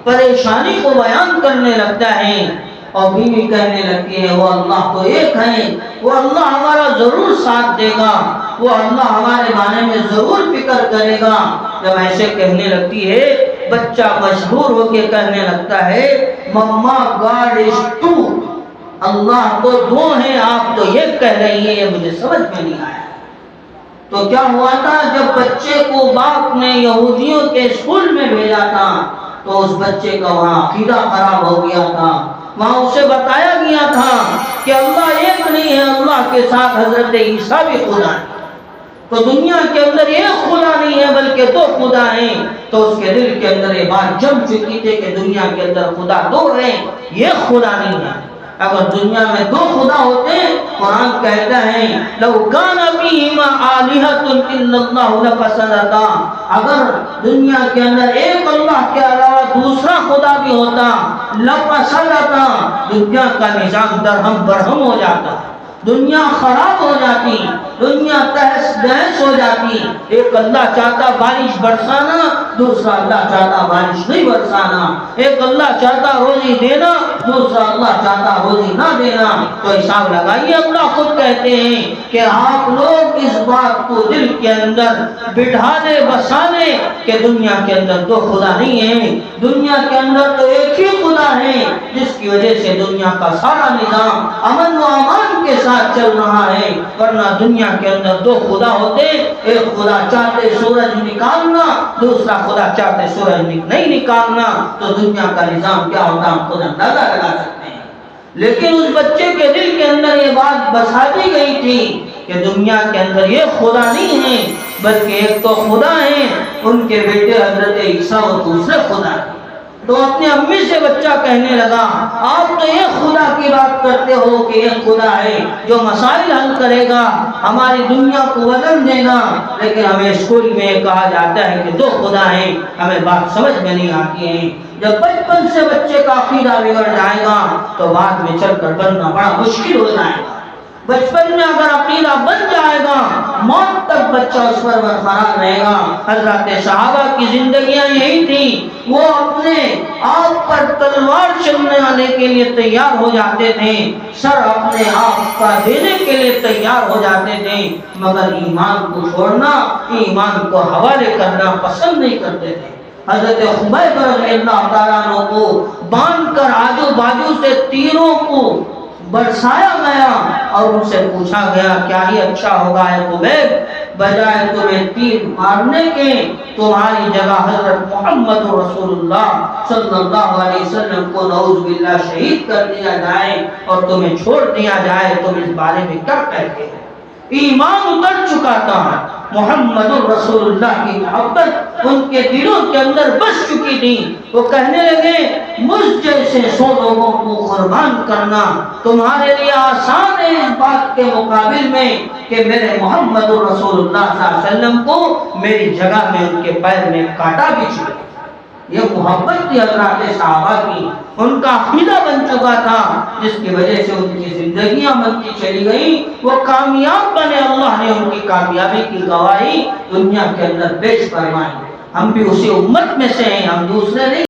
پریشانی کو بیان کرنے لگتا ہے اور بیوی کہنے لگتی ہے وہ اللہ تو ایک ہے، وہ اللہ ہمارا ضرور ساتھ دے گا، وہ اللہ ہمارے بارے میں ضرور فکر کرے گا۔ جب ایسے کہنے لگتی ہے بچہ مشہور ہو کے کہنے لگتا ہے مما گاڈ از ٹو، اللہ تو دو ہیں آپ تو ایک کہہ رہی ہیں، یہ مجھے سمجھ میں نہیں آیا۔ تو کیا ہوا تھا جب بچے کو باپ نے یہودیوں کے اسکول میں بھیجا تھا تو اس بچے کا وہاں عقیدہ خراب ہو گیا تھا، وہاں اسے بتایا گیا تھا کہ اللہ ایک نہیں ہے، اللہ کے ساتھ حضرت عیسیٰ بھی خدا ہے، تو دنیا کے اندر ایک خدا نہیں ہے بلکہ دو خدا ہیں۔ تو اس کے دل کے اندر یہ بات جم چکی تھی کہ دنیا کے اندر خدا دو ہیں، یہ خدا نہیں ہے۔ اگر دنیا میں دو خدا ہوتے، قرآن کہتا ہے لو کان فیہما آلہۃ الا اللہ لفسدتا، اگر دنیا کے اندر ایک اللہ کے علاوہ دوسرا خدا بھی ہوتا لفسدتا، دنیا کا نظام درہم برہم ہو جاتا، دنیا خراب ہو جاتی، دنیا تہس نہس ہو جاتی۔ ایک اللہ چاہتا بارش برسانا، دوسرا اللہ چاہتا بارش نہیں برسانا، ایک اللہ چاہتا روزی دینا، دوسرا اللہ چاہتا روزی نہ دینا۔ تو حساب لگائیے، اللہ خود کہتے ہیں کہ آپ لوگ اس بات کو دل کے اندر بٹھا دے بسا دے کہ دنیا کے اندر دو خدا نہیں ہیں، دنیا کے اندر تو ایک ہی خدا ہے، جس کی وجہ سے دنیا کا سارا نظام امن و امان کے ساتھ چل رہا ہے۔ ورنہ دنیا کے اندر دو خدا ہوتے، ایک خدا چاہتے سورج نکالنا، دوسرا خدا چاہتے سورج نہیں نکالنا، تو دنیا کا نظام کیا ہوتا ہم خود اندازہ لگا سکتے ہیں۔ لیکن اس بچے کے دل کے اندر یہ بات بسا دی گئی تھی کہ دنیا کے اندر یہ خدا نہیں ہے بلکہ ایک تو خدا ہے، ان کے بیٹے حضرت عیسیٰ اور دوسرے خدا ہیں۔ تو اپنی امی سے بچہ کہنے لگا آپ تو ایک خدا کی بات کرتے ہو کہ ایک خدا ہے جو مسائل حل کرے گا، ہماری دنیا کو بدل دے گا، لیکن ہمیں اسکول میں کہا جاتا ہے کہ دو خدا ہیں، ہمیں بات سمجھ میں نہیں آتی ہے۔ جب بچپن سے بچے کا عقیدہ بگڑ جائے گا تو بعد میں چل کر بننا بڑا مشکل ہو جائے گا۔ بچپن میں اگر عقیدہ بن جائے گا موت تک بچہ اس پر برقرار رہے گا۔ حضرات صحابہ کی زندگیاں یہی تھی، وہ اپنے آپ پر تلوار چلنے کے لیے تیار ہو جاتے تھے، سر اپنے آپ کا دینے کے لیے تیار ہو جاتے تھے، مگر ایمان کو چھوڑنا، ایمان کو حوالے کرنا پسند نہیں کرتے تھے۔ حضرت خبیب رضی اللہ تعالیٰ عنہ کو باندھ کر آجو باجو سے تیروں کو برسایا گیا اور ان سے پوچھا گیا کیا ہی اچھا ہوگا ہے خبیب، بجائے تمہیں تیر مارنے کے تمہاری جگہ حضرت محمد رسول اللہ صلی اللہ علیہ وسلم کو نعوذ باللہ شہید کر دیا جائے اور تمہیں چھوڑ دیا جائے، تم اس بارے میں کیا کہتے ہیں؟ ایمان اتر چکا تھا، محمد رسول اللہ کی محبت ان کے دلوں کے اندر بس چکی تھی۔ وہ کہنے لگے مجھ جیسے 100 لوگوں کو قربان کرنا تمہارے لیے آسان ہے اس بات کے مقابل میں کہ میرے محمد رسول اللہ صلی اللہ علیہ وسلم کو میری جگہ میں ان کے پیر میں کانٹا بھی چلے۔ یہ محبت تھی حضرات صحابہ کی، ان کا عقیدہ بن چکا تھا، جس کی وجہ سے ان کی زندگیاں بنتی چلی گئی، وہ کامیاب بنے، اللہ نے ان کی کامیابی کی گواہی دنیا کے اندر پیش فرمائی۔ ہم بھی اسی امت میں سے ہیں، ہم دوسرے نہیں۔